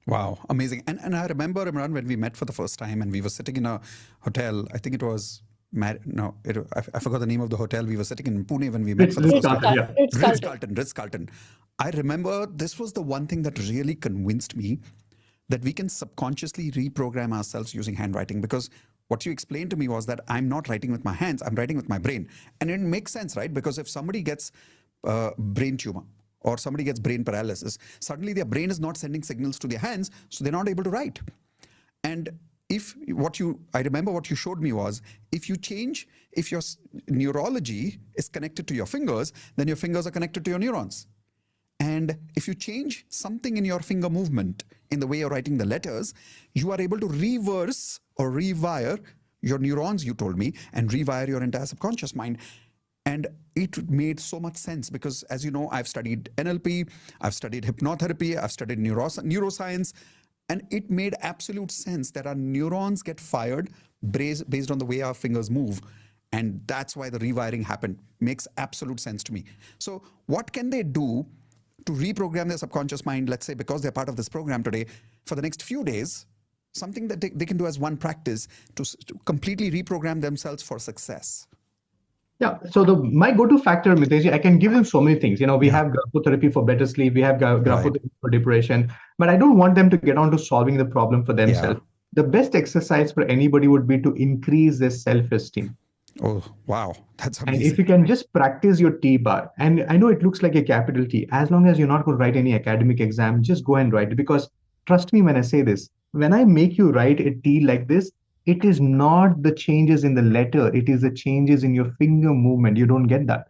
Wow, amazing. And I remember, Imran, when we met for the first time and we were sitting in a hotel, I think it was, I forgot the name of the hotel. We were sitting in Pune when we met for the first time. Ritz-Carlton. I remember this was the one thing that really convinced me that we can subconsciously reprogram ourselves using handwriting, because what you explained to me was that I'm not writing with my hands, I'm writing with my brain. And it makes sense, right? Because if somebody gets brain tumor, or somebody gets brain paralysis, suddenly their brain is not sending signals to their hands, so they're not able to write. And I remember what you showed me was, if your neurology is connected to your fingers, then your fingers are connected to your neurons. And if you change something in your finger movement, in the way you're writing the letters, you are able to reverse or rewire your neurons, you told me, and rewire your entire subconscious mind. And it made so much sense because, as you know, I've studied NLP, I've studied hypnotherapy, I've studied neuroscience, and it made absolute sense that our neurons get fired based on the way our fingers move. And that's why the rewiring happened. Makes absolute sense to me. So what can they do to reprogram their subconscious mind, let's say, because they're part of this program today, for the next few days, something that they can do as one practice to completely reprogram themselves for success? Yeah, so my go-to factor, Mitesh, I can give them so many things. We have graphotherapy for better sleep, we have graphotherapy for depression, but I don't want them to get on to solving the problem for themselves. The best exercise for anybody would be to increase their self-esteem. Oh, wow. That's amazing. And if you can just practice your T-bar, and I know it looks like a capital T, as long as you're not going to write any academic exam, just go and write it. Because trust me when I say this, when I make you write a T like this, it is not the changes in the letter, it is the changes in your finger movement. You don't get that.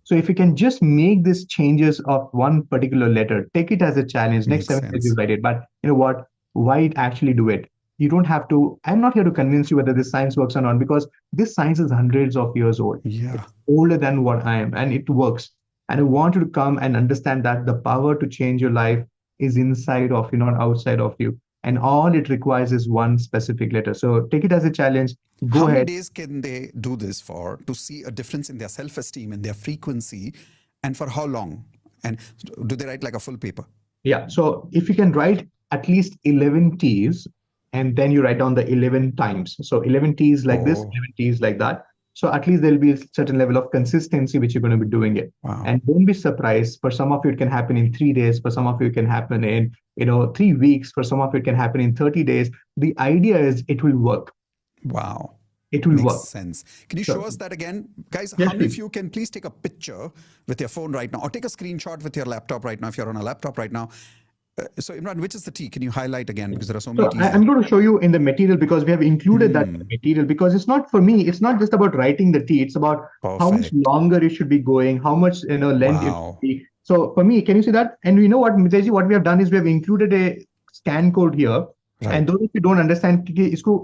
So if you can just make these changes of one particular letter, take it as a challenge. Next 7 days you write it. But you know what? Why actually do it? You don't have to. I'm not here to convince you whether this science works or not, because this science is hundreds of years old. Yeah. It's older than what I am, and it works. And I want you to come and understand that the power to change your life is inside of you, not outside of you. And all it requires is one specific letter. So take it as a challenge. Go ahead. How many days can they do this for to see a difference in their self-esteem and their frequency, and for how long? And do they write like a full paper? Yeah. So if you can write at least 11 T's, and then you write down the 11 times. So 11 T's like this, 11 T's like that. So at least there'll be a certain level of consistency which you're going to be doing it. Wow. And don't be surprised. For some of you, it can happen in 3 days. For some of you, it can happen in 3 weeks. For some of you, it can happen in 30 days. The idea is it will work. Wow. it will Makes work. sense. Can you Sure. show us that again? Guys, Yes, how many of please. you can please take a picture with your phone right now or take a screenshot with your laptop right now if you're on a laptop right now? So Imran, which is the tea? Can you highlight again because there are so many So teas I'm there? going to show you in the material because we have included that in the material because it's not for me. It's not just about writing the tea. It's about how much Perfect. longer it should be going, how much length it should Wow. be. So for me, can you see that? And you know what, Mitesh, what we have done is we have included a scan code here. Right. And those of you don't understand,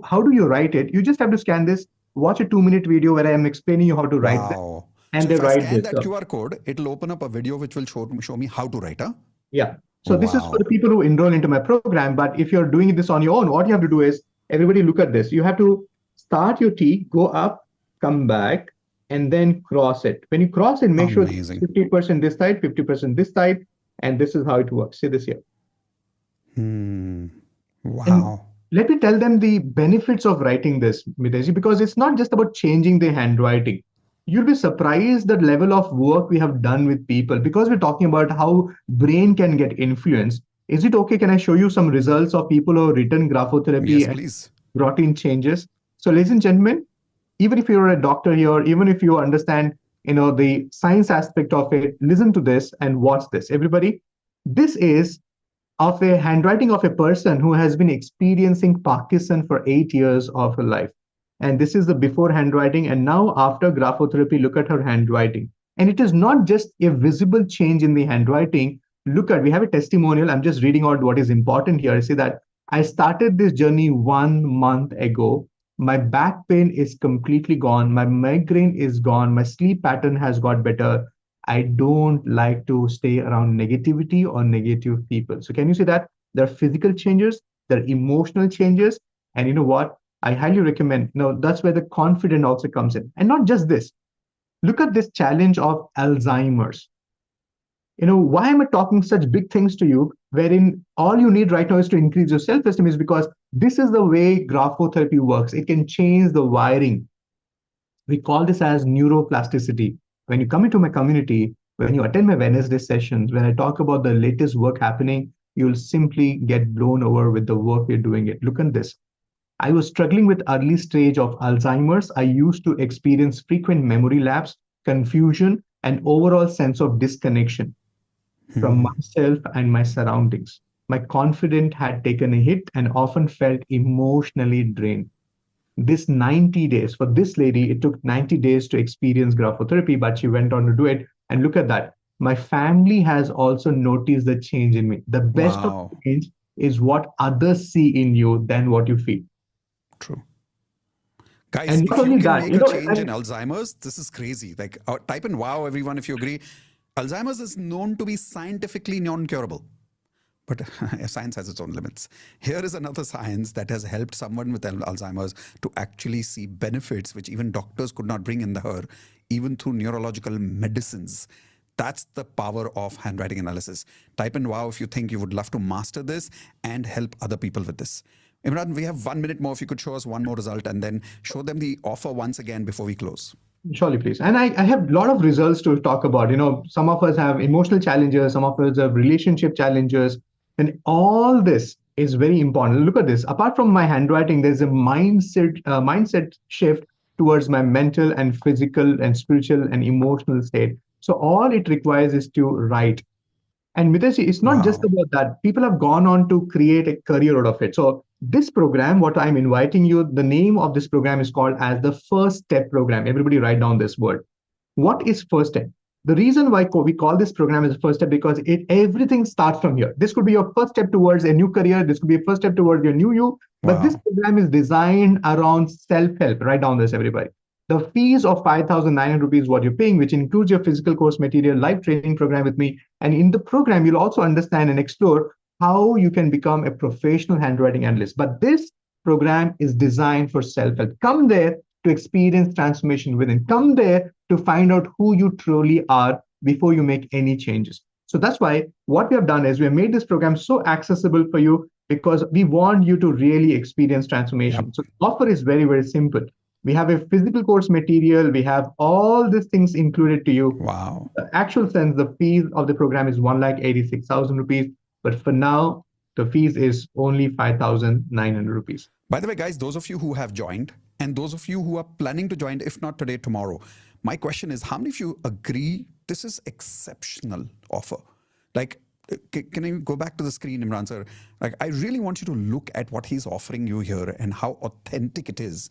how do you write it? You just have to scan this. Watch a 2-minute video where I am explaining you how to write this, Wow. and So they if I write scan this. that QR code, it'll open up a video which will show me how to write, huh? Yeah. So this is for Wow. the people who enroll into my program. But if you're doing this on your own, what you have to do is everybody look at this. You have to start your T, go up, come back, and then cross it. When you cross it, make sure it's Amazing. 50% this side, 50% this side, and this is how it works. See this here. And Wow. let me tell them the benefits of writing this, Mitesh, because it's not just about changing the handwriting. You'll be surprised the level of work we have done with people because we're talking about how brain can get influenced. Is it okay? Can I show you some results of people who have written graphotherapy Yes, and please. brought in changes? So, ladies and gentlemen, even if you're a doctor here, even if you understand, the science aspect of it, listen to this and watch this. Everybody, this is of a handwriting of a person who has been experiencing Parkinson for 8 years of her life. And this is the before handwriting. And now after graphotherapy, look at her handwriting. And it is not just a visible change in the handwriting. Look at, we have a testimonial. I'm just reading out what is important here. I say that I started this journey 1 month ago. My back pain is completely gone. My migraine is gone. My sleep pattern has got better. I don't like to stay around negativity or negative people. So can you see that? There are physical changes, there are emotional changes. And you know what? I highly recommend, that's where the confidence also comes in. And not just this. Look at this challenge of Alzheimer's. Why am I talking such big things to you, wherein all you need right now is to increase your self-esteem is because this is the way graphotherapy works. It can change the wiring. We call this as neuroplasticity. When you come into my community, when you attend my Wednesday sessions, when I talk about the latest work happening, you'll simply get blown over with the work we're doing it. Look at this. I was struggling with early stage of Alzheimer's. I used to experience frequent memory lapse, confusion, and overall sense of disconnection from myself and my surroundings. My confidence had taken a hit and often felt emotionally drained. This 90 days, for this lady, it took 90 days to experience graphotherapy, but she went on to do it. And look at that. My family has also noticed the change in me. The best of Wow. change is what others see in you than what you feel. True. Guys, And if not you only can that, make a change in Alzheimer's, this is crazy. Like, type in wow, everyone, if you agree. Alzheimer's is known to be scientifically non-curable. But science has its own limits. Here is another science that has helped someone with Alzheimer's to actually see benefits which even doctors could not bring in her, even through neurological medicines. That's the power of handwriting analysis. Type in wow if you think you would love to master this and help other people with this. Imran, we have 1 minute more. If you could show us one more result and then show them the offer once again before we close. Surely, please. And I have a lot of results to talk about. Some of us have emotional challenges, some of us have relationship challenges, and all this is very important. Look at this. Apart from my handwriting, there's a mindset shift towards my mental and physical and spiritual and emotional state. So all it requires is to write. And Mitesh, it's not just Wow. about that. People have gone on to create a career out of it. So this program, what I'm inviting you, the name of this program is called as the First Step Program. Everybody write down this word. What is first step? The reason why we call this program as first step because everything starts from here. This could be your first step towards a new career. This could be a first step towards your new you. But this Wow. program is designed around self-help. Write down this, everybody. The fees of 5,900 rupees what you're paying, which includes your physical course material, live training program with me. And in the program, you'll also understand and explore how you can become a professional handwriting analyst. But this program is designed for self-help. Come there to experience transformation within. Come there to find out who you truly are before you make any changes. So that's why what we have done is we have made this program so accessible for you because we want you to really experience transformation. Yep. So the offer is very, very simple. We have a physical course material. We have all these things included to you. Wow. The actual sense, the fees of the program is 1,86,000 rupees. But for now, the fees is only 5,900 rupees. By the way, guys, those of you who have joined, And those of you who are planning to join, if not today, tomorrow, my question is, how many of you agree this is exceptional offer? Like, can you go back to the screen, Imran sir? Like, I really want you to look at what he's offering you here and how authentic it is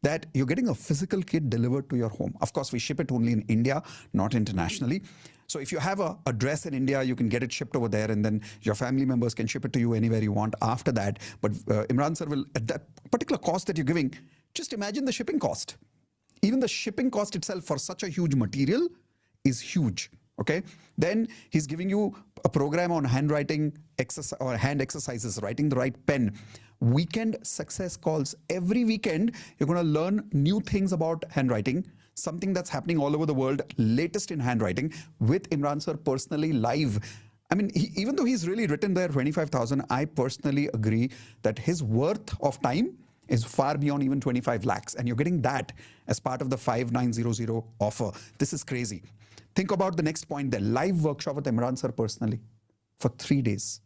that you're getting a physical kit delivered to your home. Of course, we ship it only in India, not internationally. So if you have a address in India, you can get it shipped over there, and then your family members can ship it to you anywhere you want after that. But Imran sir will, at that particular cost that you're giving, just imagine the shipping cost. Even the shipping cost itself for such a huge material is huge. Okay, then he's giving you a program on handwriting exercise or hand exercises, writing the right pen, weekend success calls. Every weekend you're going to learn new things about handwriting, something that's happening all over the world, latest in handwriting with Imran sir personally live. I mean, even though he's really written there 25,000, I personally agree that his worth of time is far beyond even 25 lakhs, and you're getting that as part of the 5900 offer. This is crazy. Think about the next point, the live workshop with Imran sir personally for 3 days.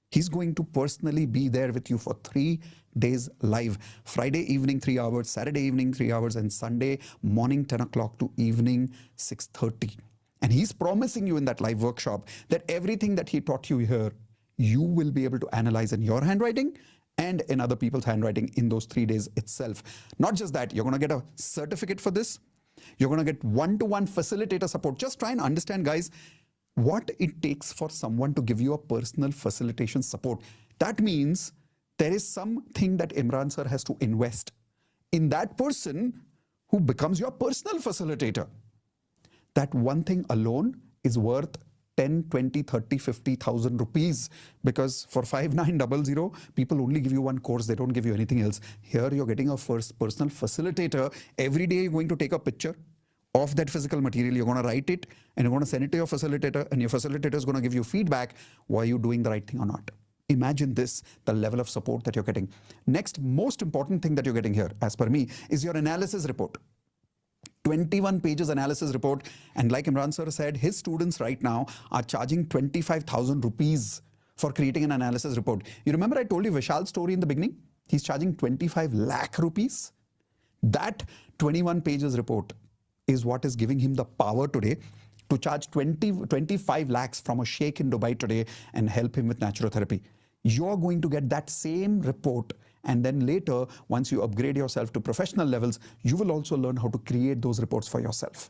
He's going to personally be there with you for 3 days live. Friday evening 3 hours, Saturday evening 3 hours, and Sunday morning 10 o'clock to evening 6:30. And he's promising you in that live workshop that everything that he taught you here, you will be able to analyze in your handwriting and in other people's handwriting in those 3 days itself. Not just that, you're going to get a certificate for this. You're going to get one-to-one facilitator support. Just try and understand, guys, what it takes for someone to give you a personal facilitation support. That means there is something that Imran sir has to invest in that person who becomes your personal facilitator. That one thing alone is worth 10, 20, 30, 50,000 rupees, because for 5900, people only give you one course. They don't give you anything else. Here you're getting a first personal facilitator. Every day you're going to take a picture of that physical material. You're going to write it and you're going to send it to your facilitator, and your facilitator is going to give you feedback. Were you doing the right thing or not? Imagine this, the level of support that you're getting. Next, most important thing that you're getting here, as per me, is your analysis report. 21 pages analysis report. And like Imran sir said, his students right now are charging 25,000 rupees for creating an analysis report. You remember I told you Vishal's story in the beginning? He's charging 25 lakh rupees. That 21 pages report is what is giving him the power today to charge 25 lakhs from a sheikh in Dubai today and help him with naturotherapy. You're going to get that same report, and then later, once you upgrade yourself to professional levels, you will also learn how to create those reports for yourself.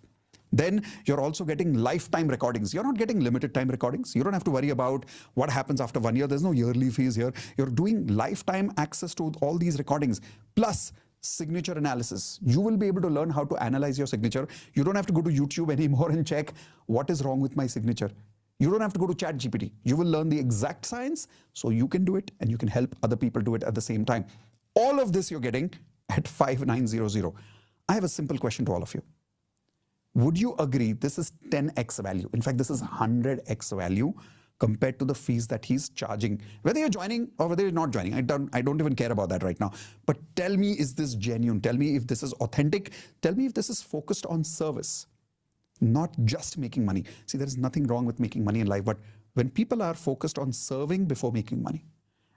Then you're also getting lifetime recordings. You're not getting limited time recordings. You don't have to worry about what happens after 1 year. There's no yearly fees here. You're doing lifetime access to all these recordings, plus signature analysis. You will be able to learn how to analyze your signature. You don't have to go to YouTube anymore and check what is wrong with my signature. You don't have to go to ChatGPT. You will learn the exact science so you can do it and you can help other people do it at the same time. All of this you're getting at 5900. I have a simple question to all of you. Would you agree this is 10x value? In fact, this is 100x value compared to the fees that he's charging. Whether you're joining or whether you're not joining, I don't even care about that right now. But tell me, is this genuine? Tell me if this is authentic. Tell me if this is focused on service, not just making money. See, there is nothing wrong with making money in life, but when people are focused on serving before making money,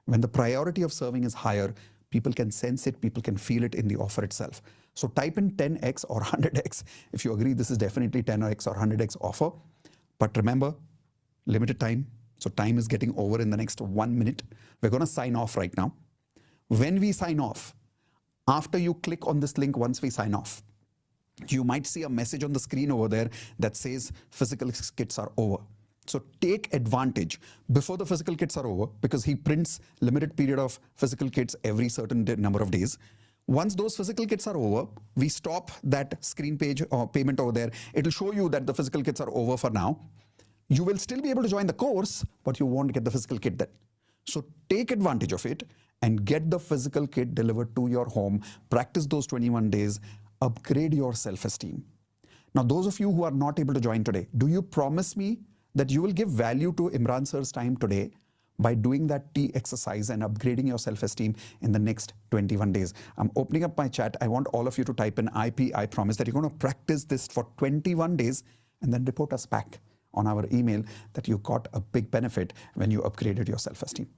when the priority of serving is higher, people can sense it, people can feel it in the offer itself. So type in 10x or 100x. If you agree, this is definitely 10x or 100x offer. But remember, limited time. So time is getting over in the next 1 minute. We're going to sign off right now. When we sign off, after you click on this link, once we sign off, you might see a message on the screen over there that says physical kits are over. So take advantage before the physical kits are over, because he prints limited period of physical kits every certain number of days. Once those physical kits are over, we stop that screen page or payment over there. It'll show you that the physical kits are over for now. You will still be able to join the course, but you won't get the physical kit then. So take advantage of it and get the physical kit delivered to your home. Practice those 21 days. Upgrade your self-esteem. Now, those of you who are not able to join today, do you promise me that you will give value to Imran sir's time today by doing that T exercise and upgrading your self-esteem in the next 21 days? I'm opening up my chat. I want all of you to type in IP. I promise that you're going to practice this for 21 days and then report us back on our email that you got a big benefit when you upgraded your self-esteem.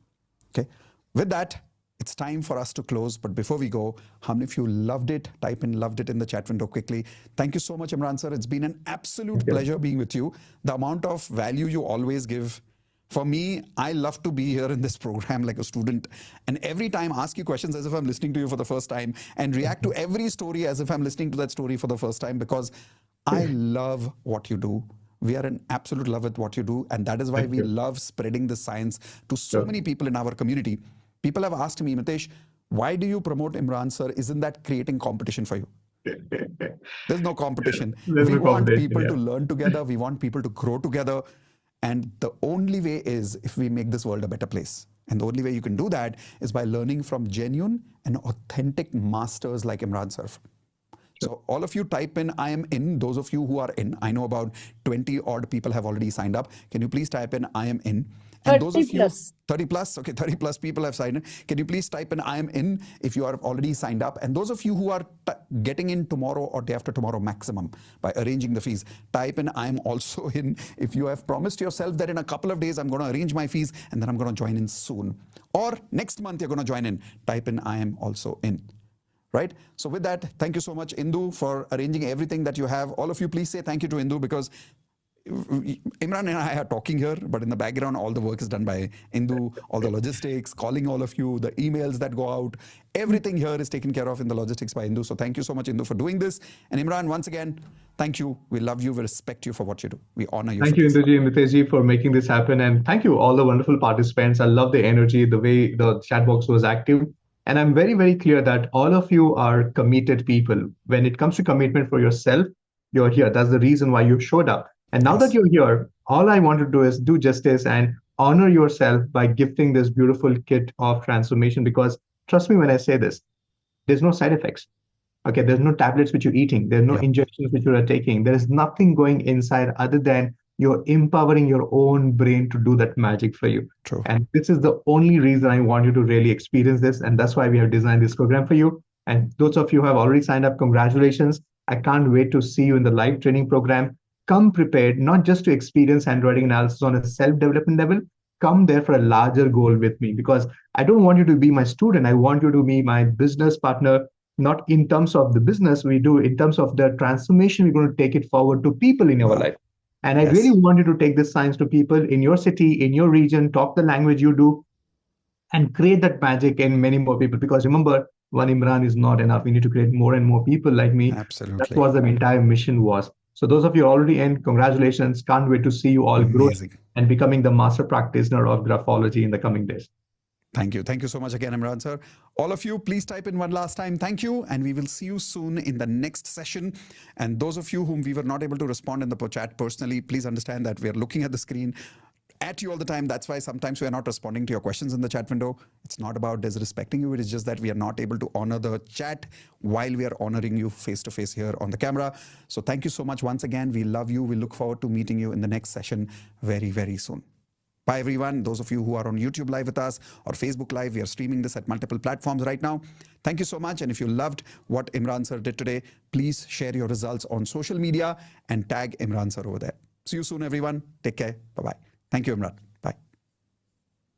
Okay. With that, It's time for us to close, but before we go, how many of you loved it? Type in loved it in the chat window quickly. Thank you so much, Imran sir. It's been an absolute pleasure being with you. The amount of value you always give. For me, I love to be here in this program like a student, and every time ask you questions as if I'm listening to you for the first time, and react to every story as if I'm listening to that story for the first time, because I love what you do. We are in absolute love with what you do, and that is why we love spreading the science to so many people in our community. People have asked me, Mitesh, why do you promote Imran sir? Isn't that creating competition for you? There's no competition. There's We no want competition, people yeah. to learn together. We want people to grow together. And the only way is if we make this world a better place. And the only way you can do that is by learning from genuine and authentic masters like Imran sir. So all of you type in I am in. Those of you who are in, I know about 20 odd people have already signed up. Can you please type in I am in? And those of you, 30 plus, okay, 30 plus people have signed in. Can you please type in I am in if you are already signed up? And those of you who are getting in tomorrow or day after tomorrow maximum by arranging the fees, type in I am also in if you have promised yourself that in a couple of days I'm going to arrange my fees and then I'm going to join in soon. Or next month you're going to join in. Type in I am also in. Right? So with that, thank you so much, Indu, for arranging everything that you have. All of you, please say thank you to Indu, because Imran and I are talking here, but in the background, all the work is done by Indu, all the logistics, calling all of you, the emails that go out, everything here is taken care of in the logistics by Indu. So thank you so much, Indu, for doing this. And Imran, once again, thank you. We love you. We respect you for what you do. We honor you. Thank you, Induji and Mitesh, for making this happen. And thank you, all the wonderful participants. I love the energy, the way the chat box was active. And I'm very, very clear that all of you are committed people. When it comes to commitment for yourself, you're here. That's the reason why you showed up. And now that you're here, all I want to do is do justice and honor yourself by gifting this beautiful kit of transformation. Because trust me when I say this, there's no side effects. Okay, there's no tablets which you're eating. There's no injections which you are taking. There is nothing going inside other than you're empowering your own brain to do that magic for you. True. And this is the only reason I want you to really experience this. And that's why we have designed this program for you. And those of you who have already signed up, congratulations. I can't wait to see you in the live training program. Come prepared, not just to experience handwriting analysis on a self-development level. Come there for a larger goal with me, because I don't want you to be my student. I want you to be my business partner, not in terms of the business we do, in terms of the transformation we're going to take it forward to people in our life. And I really want you to take this science to people in your city, in your region, talk the language you do, and create that magic in many more people. Because remember, one Imran is not enough. We need to create more and more people like me. Absolutely. That's what the entire mission was. So those of you already in, congratulations. Can't wait to see you all grow and becoming the master practitioner of graphology in the coming days. Thank you. Thank you so much again, Imran sir. All of you, please type in one last time. Thank you. And we will see you soon in the next session. And those of you whom we were not able to respond in the chat personally, please understand that we are looking at the screen at you all the time. That's why sometimes we are not responding to your questions in the chat window. It's not about disrespecting you. It is just that we are not able to honor the chat while we are honoring you face to face here on the camera. So thank you so much once again. We love you. We look forward to meeting you in the next session very, very soon. Bye everyone. Those of you who are on YouTube Live with us or Facebook Live, we are streaming this at multiple platforms right now. Thank you so much. And if you loved what Imran sir did today, please share your results on social media and tag Imran sir over there. See you soon, everyone. Take care. Bye-bye. Thank you, Imran.